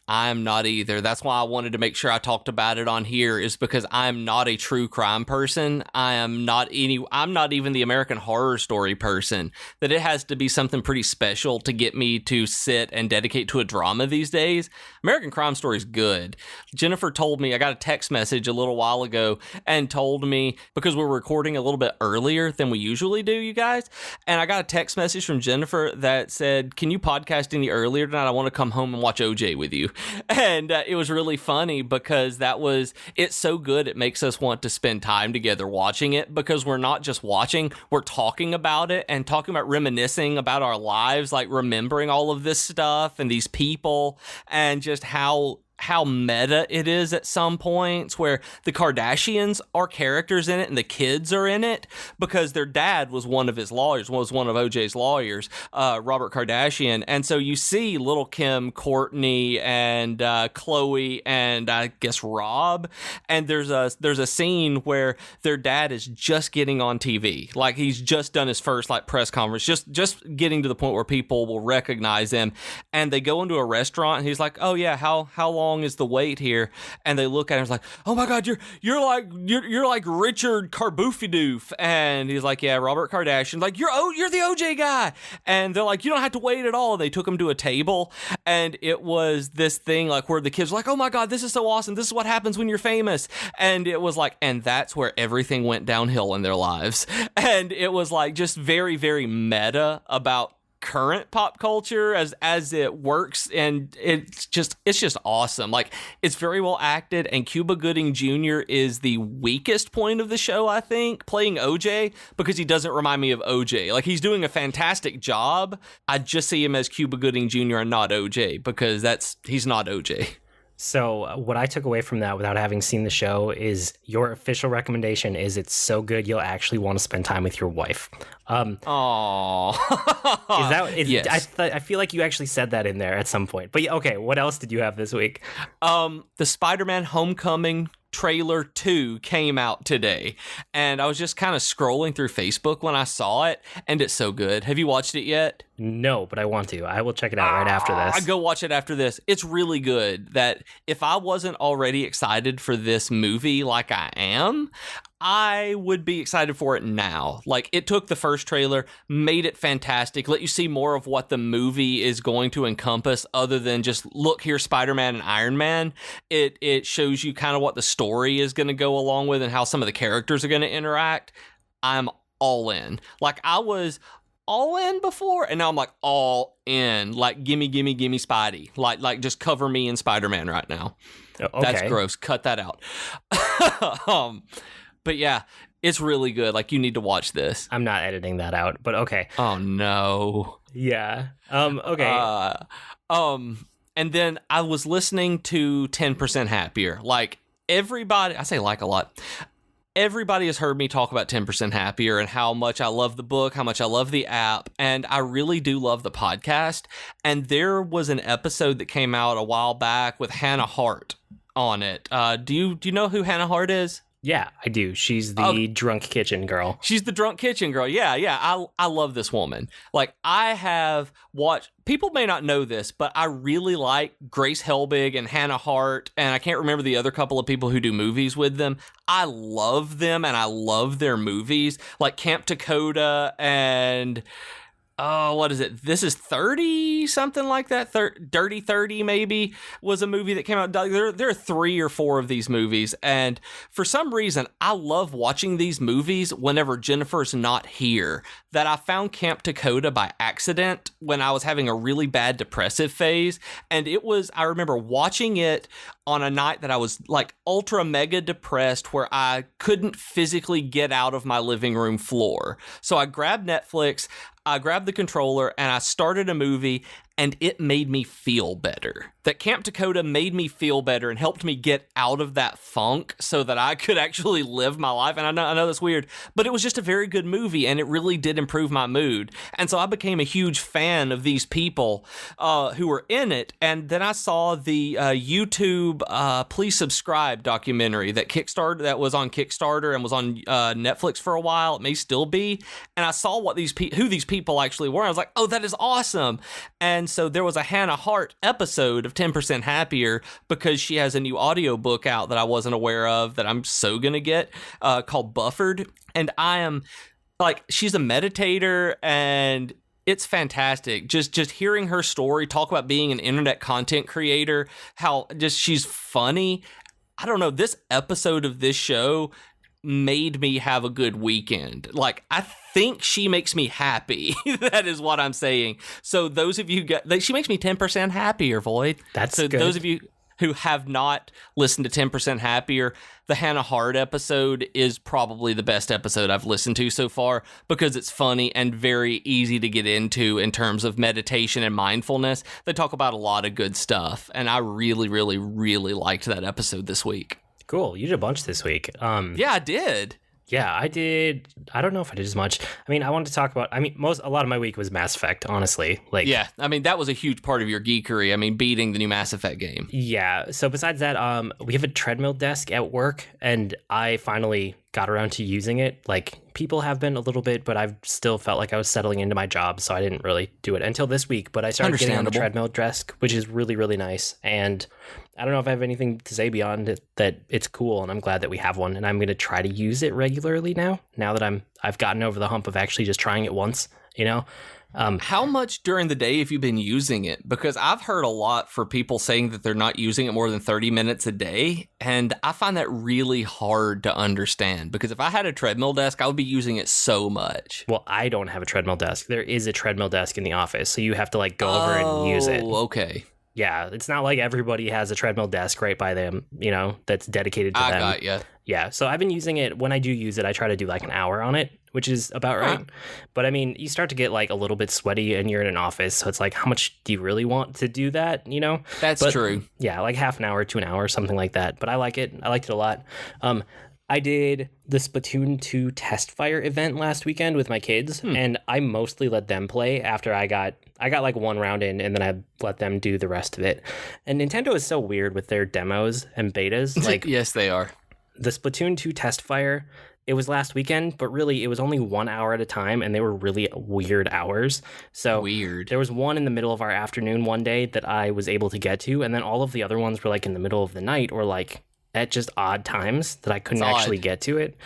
I'm not either. That's why I wanted to make sure I talked about it on here, is because I'm not a true crime person. I'm not even the American Horror Story person. That it has to be something pretty special to get me to sit and dedicate to a drama these days. American Crime Story is good. Jennifer told me, I got a text message a little while ago and told me, because we're recording a little bit earlier than we usually do, you guys, and I got a text message from Jennifer that said, can you podcast any earlier tonight? I want to come home and watch OJ with you. And it was really funny because it's so good. It makes us want to spend time together watching it, because we're not just watching, we're talking about it and talking about reminiscing about our lives, like remembering all of this stuff and these people, and just how meta it is at some points, where the Kardashians are characters in it and the kids are in it, because their dad was one of OJ's lawyers, Robert Kardashian. And so you see little Kim, Courtney, and Khloe, and I guess Rob, and there's a scene where their dad is just getting on TV, like he's just done his first press conference, just getting to the point where people will recognize him, and they go into a restaurant and he's like, oh yeah, how long is the wait here? And they look at him and like, oh my god, you're like Richard Carboof, and he's like, yeah, Robert Kardashian. Like, you're the OJ guy. And they're like, you don't have to wait at all. They took him to a table, and it was this thing like where the kids were like, oh my god, this is so awesome, this is what happens when you're famous. And it was like, and that's where everything went downhill in their lives. And it was like just very, very meta about current pop culture as it works, and it's just awesome. Like, it's very well acted, and Cuba Gooding Jr. is the weakest point of the show, I think, playing OJ, because he doesn't remind me of OJ. Like, he's doing a fantastic job. I just see him as Cuba Gooding Jr. and not OJ, because he's not OJ. So what I took away from that, without having seen the show, is your official recommendation is it's so good you'll actually want to spend time with your wife. Aww. Yes. I feel like you actually said that in there at some point. But okay, what else did you have this week? The Spider-Man Homecoming trailer 2 came out today, and I was just kind of scrolling through Facebook when I saw it, and it's so good. Have you watched it yet? No, but I want to. I will check it out right after this. I go watch it after this. It's really good. That if I wasn't already excited for this movie like I am, I would be excited for it now. Like, it took the first trailer, made it fantastic, let you see more of what the movie is going to encompass other than just, look, here's Spider-Man and Iron Man. It shows you kind of what the story is going to go along with and how some of the characters are going to interact. I'm all in. Like, I was all in before, and now I'm like all in. Like, gimme Spidey. Like just cover me in Spider-Man right now. Okay. That's gross. Cut that out. But yeah, it's really good. Like, you need to watch this. I'm not editing that out, but okay. Oh no. Yeah. Okay. And then I was listening to 10% Happier. Like, everybody, I say like a lot. everybody has heard me talk about 10% Happier and how much I love the book, how much I love the app, and I really do love the podcast. And there was an episode that came out a while back with Hannah Hart on it. Do you know who Hannah Hart is? Yeah, I do. She's the drunk kitchen girl. She's the drunk kitchen girl. Yeah. I love this woman. Like, I have watched, people may not know this, but I really like Grace Helbig and Hannah Hart, and I can't remember the other couple of people who do movies with them. I love them, and I love their movies, like Camp Dakota and... oh, what is it? This is 30, something like that. Dirty 30, maybe, was a movie that came out. There are 3 or 4 of these movies. And for some reason, I love watching these movies whenever Jennifer's not here. That I found Camp Dakota by accident when I was having a really bad depressive phase. And I remember watching it on a night that I was like ultra mega depressed, where I couldn't physically get out of my living room floor. So I grabbed Netflix, I grabbed the controller, and I started a movie, and it made me feel better. That Camp Dakota made me feel better and helped me get out of that funk so that I could actually live my life. And I know that's weird, but it was just a very good movie, and it really did improve my mood. And so I became a huge fan of these people who were in it. And then I saw the YouTube Please Subscribe documentary that was on Kickstarter and was on Netflix for a while. It may still be. And I saw who these people actually were. I was like, oh, that is awesome. And so there was a Hannah Hart episode of 10% Happier, because she has a new audiobook out that I wasn't aware of that I'm so gonna get, called Buffered. And I am like, she's a meditator, and it's fantastic. Just hearing her story, talk about being an internet content creator, how just she's funny. I don't know, this episode of this show made me have a good weekend. Like, I think she makes me happy. That is what I'm saying. So those of you she makes me 10% happier, Void. That's so good. Those of you who have not listened to 10% Happier, the Hannah Hart episode is probably the best episode I've listened to so far, because it's funny and very easy to get into in terms of meditation and mindfulness. They talk about a lot of good stuff, and I really, really, really liked that episode this week. Cool. You did a bunch this week. Yeah, I did. Yeah, I did. I don't know if I did as much. I mean, I wanted to talk about, a lot of my week was Mass Effect, honestly. Like, yeah, I mean, that was a huge part of your geekery. I mean, beating the new Mass Effect game. Yeah. So besides that, we have a treadmill desk at work, and I finally got around to using it. Like, people have been a little bit, but I've still felt like I was settling into my job, so I didn't really do it until this week. But I started getting on the treadmill desk, which is really, really nice. And I don't know if I have anything to say beyond it, that it's cool, and I'm glad that we have one. And I'm going to try to use it regularly now that I've gotten over the hump of actually just trying it once, you know? How much during the day have you been using it? Because I've heard a lot for people saying that they're not using it more than 30 minutes a day. And I find that really hard to understand, because if I had a treadmill desk, I would be using it so much. Well, I don't have a treadmill desk. There is a treadmill desk in the office, so you have to like go over and use it. Oh, okay. Yeah, it's not like everybody has a treadmill desk right by them, you know, that's dedicated to them. I got you. Yeah, so I've been using it. When I do use it, I try to do like an hour on it, which is about right. But I mean, you start to get like a little bit sweaty, and you're in an office, so it's like, how much do you really want to do that, you know? That's true. Yeah, like half an hour to an hour, something like that. But I like it. I liked it a lot. I did the Splatoon 2 test fire event last weekend with my kids, and I mostly let them play after I got like one round in, and then I let them do the rest of it. And Nintendo is so weird with their demos and betas. Like, yes, they are. The Splatoon 2 test fire, it was last weekend, but really it was only 1 hour at a time, and they were really weird hours. So weird. There was one in the middle of our afternoon one day that I was able to get to, and then all of the other ones were like in the middle of the night, or like at just odd times that I couldn't actually get to it.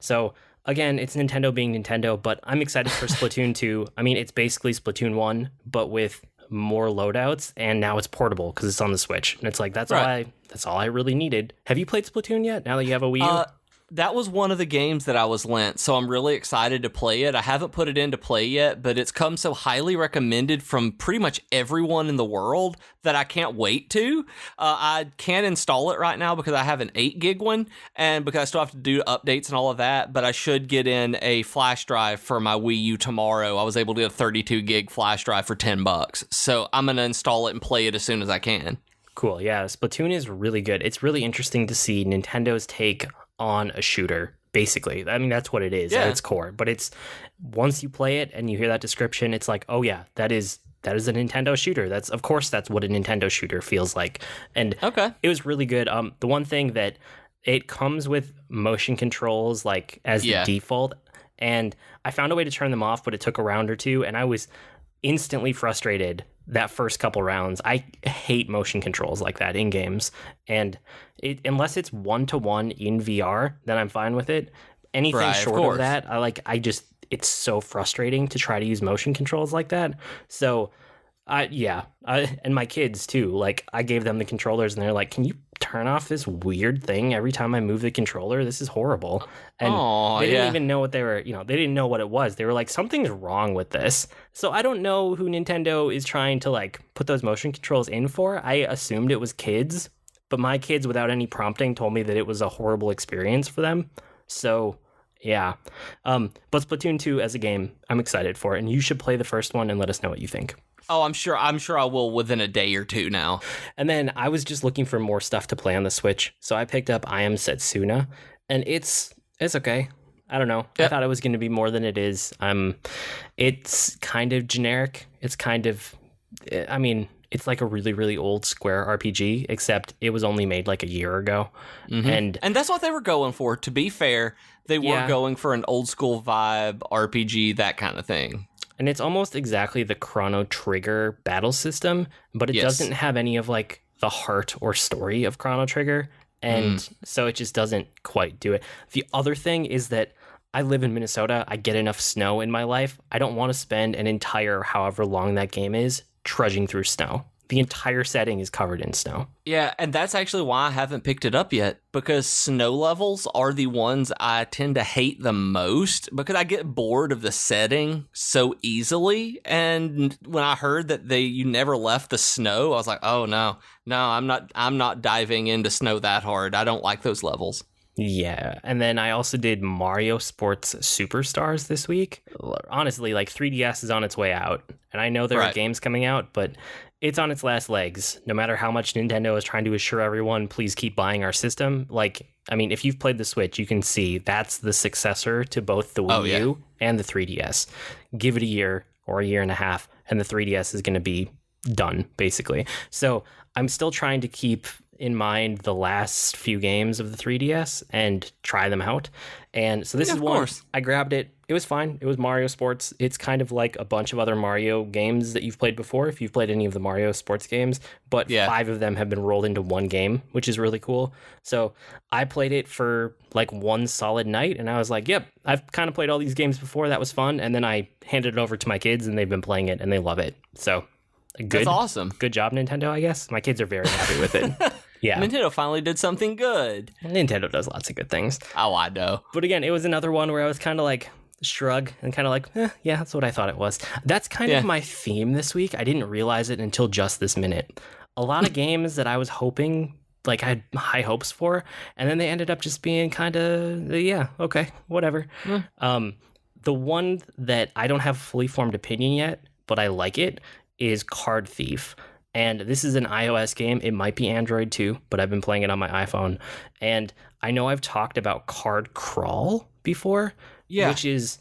So again, it's Nintendo being Nintendo, but I'm excited for Splatoon 2. I mean, it's basically Splatoon 1, but with more loadouts, and now it's portable because it's on the Switch. And it's like, that's all I really needed. Have you played Splatoon yet, now that you have a Wii U? That was one of the games that I was lent, so I'm really excited to play it. I haven't put it into play yet, but it's come so highly recommended from pretty much everyone in the world that I can't wait to. I can't install it right now because I have an 8 gig one, and because I still have to do updates and all of that, but I should get in a flash drive for my Wii U tomorrow. I was able to get a 32 gig flash drive for $10, so I'm going to install it and play it as soon as I can. Cool, yeah. Splatoon is really good. It's really interesting to see Nintendo's take on a shooter basically. I mean, that's what it is at its core. But it's once you play it and you hear that description, it's like, oh yeah, that is a Nintendo shooter. That's what a Nintendo shooter feels like. And it was really good. The one thing that it comes with motion controls like as the default, and I found a way to turn them off, but it took a round or two, and I was instantly frustrated that first couple rounds. I hate motion controls like that in games, and unless it's 1-to-1 in VR, then I'm fine with it. Anything short of that, it's so frustrating to try to use motion controls like that. So, and my kids too. Like, I gave them the controllers, and they're like, "Can you turn off this weird thing every time I move the controller? This is horrible." And they didn't even know what they were. They didn't know what it was. They were like, "Something's wrong with this." So I don't know who Nintendo is trying to like put those motion controls in for. I assumed it was kids, but my kids, without any prompting, told me that it was a horrible experience for them. So. Yeah. But Splatoon 2 as a game, I'm excited for it, and you should play the first one and let us know what you think. Oh, I'm sure I will within a day or two now. And then I was just looking for more stuff to play on the Switch, so I picked up I Am Setsuna, and it's okay. I don't know. Yep. I thought it was going to be more than it is. It's kind of generic. It's kind of, I mean, it's like a really, really old Square RPG, except it was only made like a year ago. Mm-hmm. And that's what they were going for. To be fair, they were going for an old school vibe RPG, that kind of thing. And it's almost exactly the Chrono Trigger battle system, but it doesn't have any of like the heart or story of Chrono Trigger. And so it just doesn't quite do it. The other thing is that I live in Minnesota. I get enough snow in my life. I don't want to spend an entire however long that game is trudging through snow. The entire setting is covered in snow. Yeah, and that's actually why I haven't picked it up yet, because snow levels are the ones I tend to hate the most, because I get bored of the setting so easily. And when I heard that you never left the snow, I was like, oh no, I'm not diving into snow that hard. I don't like those levels. Yeah, and then I also did Mario Sports Superstars this week. Honestly, like 3DS is on its way out, and I know there are games coming out, but it's on its last legs. No matter how much Nintendo is trying to assure everyone, please keep buying our system. Like, I mean, if you've played the Switch, you can see that's the successor to both the Wii U and the 3DS. Give it a year or a year and a half, and the 3DS is going to be done, basically. So I'm still trying to keep in mind the last few games of the 3DS and try them out. And so this is one. I grabbed it. It was fine. It was Mario Sports. It's kind of like a bunch of other Mario games that you've played before, if you've played any of the Mario Sports games, but 5 of them have been rolled into one game, which is really cool. So I played it for like one solid night, and I was like, yep, I've kind of played all these games before. That was fun. And then I handed it over to my kids, and they've been playing it, and they love it. So good. That's awesome. Good job, Nintendo, I guess. My kids are very happy with it. Yeah. Nintendo finally did something good. Nintendo does lots of good things. Oh, I know. But again, it was another one where I was kind of like, shrug, and kind of like, yeah, that's what I thought it was. That's kind of my theme this week. I didn't realize it until just this minute. A lot of games that I was hoping, like I had high hopes for, and then they ended up just being kind of, okay, whatever. The one that I don't have a fully formed opinion yet, but I like it, is Card Thief. And this is an iOS game. It might be Android too, but I've been playing it on my iPhone. And I know I've talked about Card Crawl before, which is,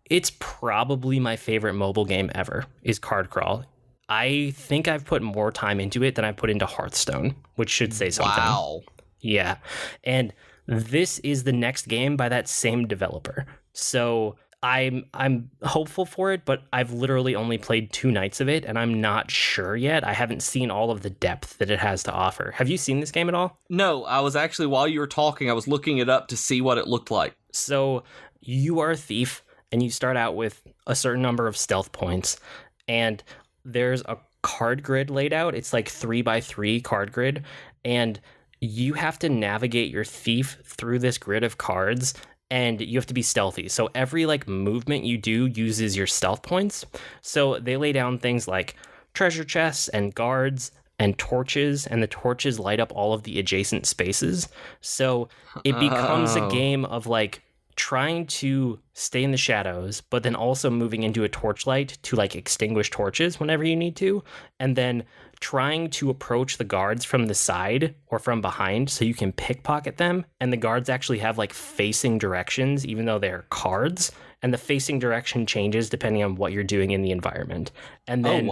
it's probably my favorite mobile game ever, is Card Crawl. I think I've put more time into it than I put into Hearthstone, which should say something. Wow. Yeah. And this is the next game by that same developer. So I'm hopeful for it, but I've literally only played 2 nights of it, and I'm not sure yet. I haven't seen all of the depth that it has to offer. Have you seen this game at all? No, I was actually, while you were talking, I was looking it up to see what it looked like. So you are a thief, and you start out with a certain number of stealth points, and there's a card grid laid out. It's like 3x3 card grid, and you have to navigate your thief through this grid of cards, and you have to be stealthy. So every like movement you do uses your stealth points. So they lay down things like treasure chests and guards and torches, and the torches light up all of the adjacent spaces. So it becomes a game of like trying to stay in the shadows, but then also moving into a torchlight to like extinguish torches whenever you need to, and then trying to approach the guards from the side or from behind so you can pickpocket them. And the guards actually have like facing directions, even though they're cards, and the facing direction changes depending on what you're doing in the environment. And then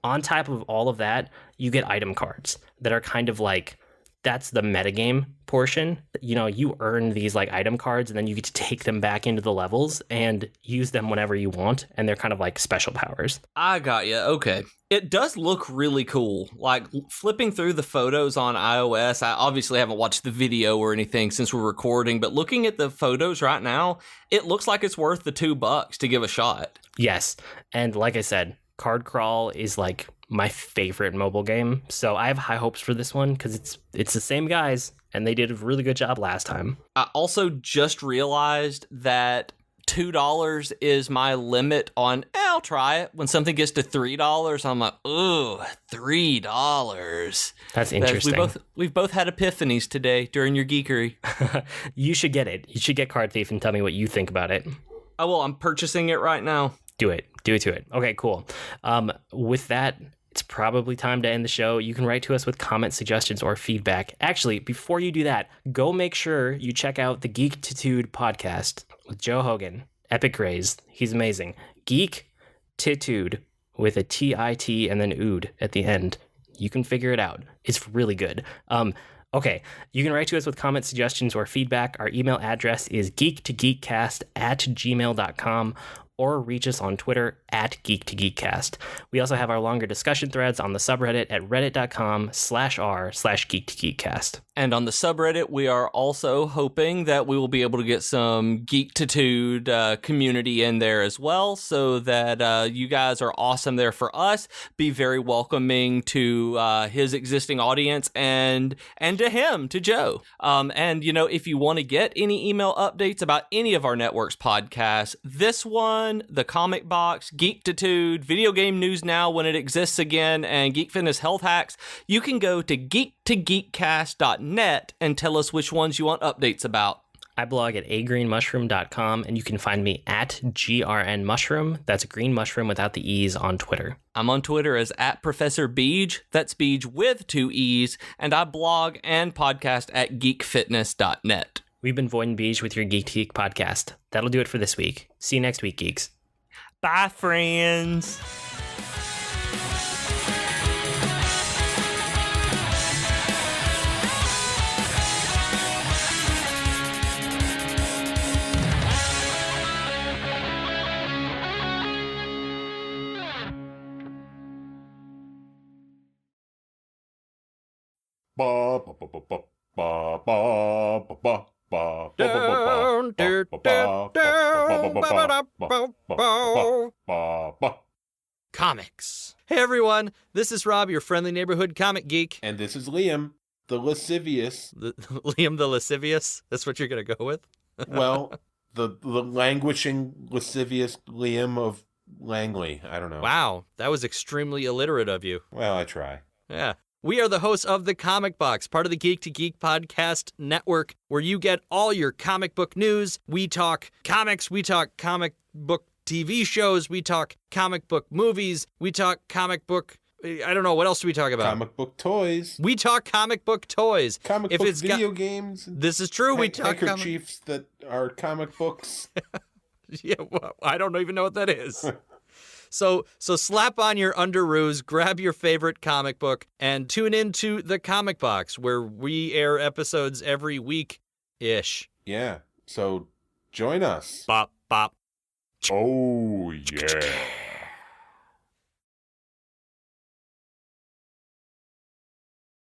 on top of all of that, you get item cards that are kind of like, that's the metagame portion. You know, you earn these like item cards and then you get to take them back into the levels and use them whenever you want. And they're kind of like special powers. I got you. Okay. It does look really cool. Like flipping through the photos on iOS, I obviously haven't watched the video or anything since we're recording, but looking at the photos right now, it looks like it's worth the $2 to give a shot. Yes. And like I said, Card Crawl is like my favorite mobile game. So I have high hopes for this one because it's the same guys and they did a really good job last time. I also just realized that $2 is my limit on, I'll try it. When something gets to $3, I'm like, ooh, $3. That's interesting. We've both had epiphanies today during your geekery. You should get it. You should get Card Thief and tell me what you think about it. Oh, well, I'm purchasing it right now. Do it to it. Okay, cool. With that, it's probably time to end the show. You can write to us with comments, suggestions, or feedback. Actually, before you do that, go make sure you check out the Geektitude podcast with Joe Hogan. Epic Raise. He's amazing. Geektitude with a T-I-T and then ood at the end. You can figure it out. It's really good. Okay, you can write to us with comments, suggestions, or feedback. Our email address is geek2geekcast@gmail.com, or reach us on Twitter @geek2geekcast. We also have our longer discussion threads on the subreddit at reddit.com/r/geek2geekcast. And on the subreddit, we are also hoping that we will be able to get some Geektitude community in there as well, so that you guys are awesome there for us. Be very welcoming to his existing audience and to him, to Joe. And, you know, if you want to get any email updates about any of our network's podcasts, this one, The Comic Box, Geektitude, Video Game News Now when it exists again, and Geek Fitness Health Hacks, you can go to geek2geekcast.net and tell us which ones you want updates about. I blog at agreenmushroom.com, and you can find me at grnmushroom. That's green mushroom without the E's on Twitter. I'm on Twitter as @ProfessorBeej. That's Beej with 2 E's. And I blog and podcast at geekfitness.net. We've been Void and Beej with your Geek to Geek podcast. That'll do it for this week. See you next week, geeks. Bye, friends. Ba ba ba ba ba ba ba ba ba. Comics. Hey everyone, this is Rob, your friendly neighborhood comic geek. And this is Liam, the lascivious. Liam the lascivious? That's what you're going to go with? Well, the languishing lascivious Liam of Langley. I don't know. Wow, that was extremely illiterate of you. Well, I try. Yeah. We are the hosts of The Comic Box, part of the Geek to Geek podcast network, where you get all your comic book news. We talk comics, we talk comic book TV shows, we talk comic book movies, we talk comic book, I don't know, what else do we talk about? Comic book toys. We talk comic book toys. Comic book video games. This is true. We talk handkerchiefs that are comic books. Yeah, well, I don't even know what that is. So slap on your underoos, grab your favorite comic book, and tune into The Comic Box, where we air episodes every week-ish. Yeah, so join us. Bop, bop. Oh, yeah.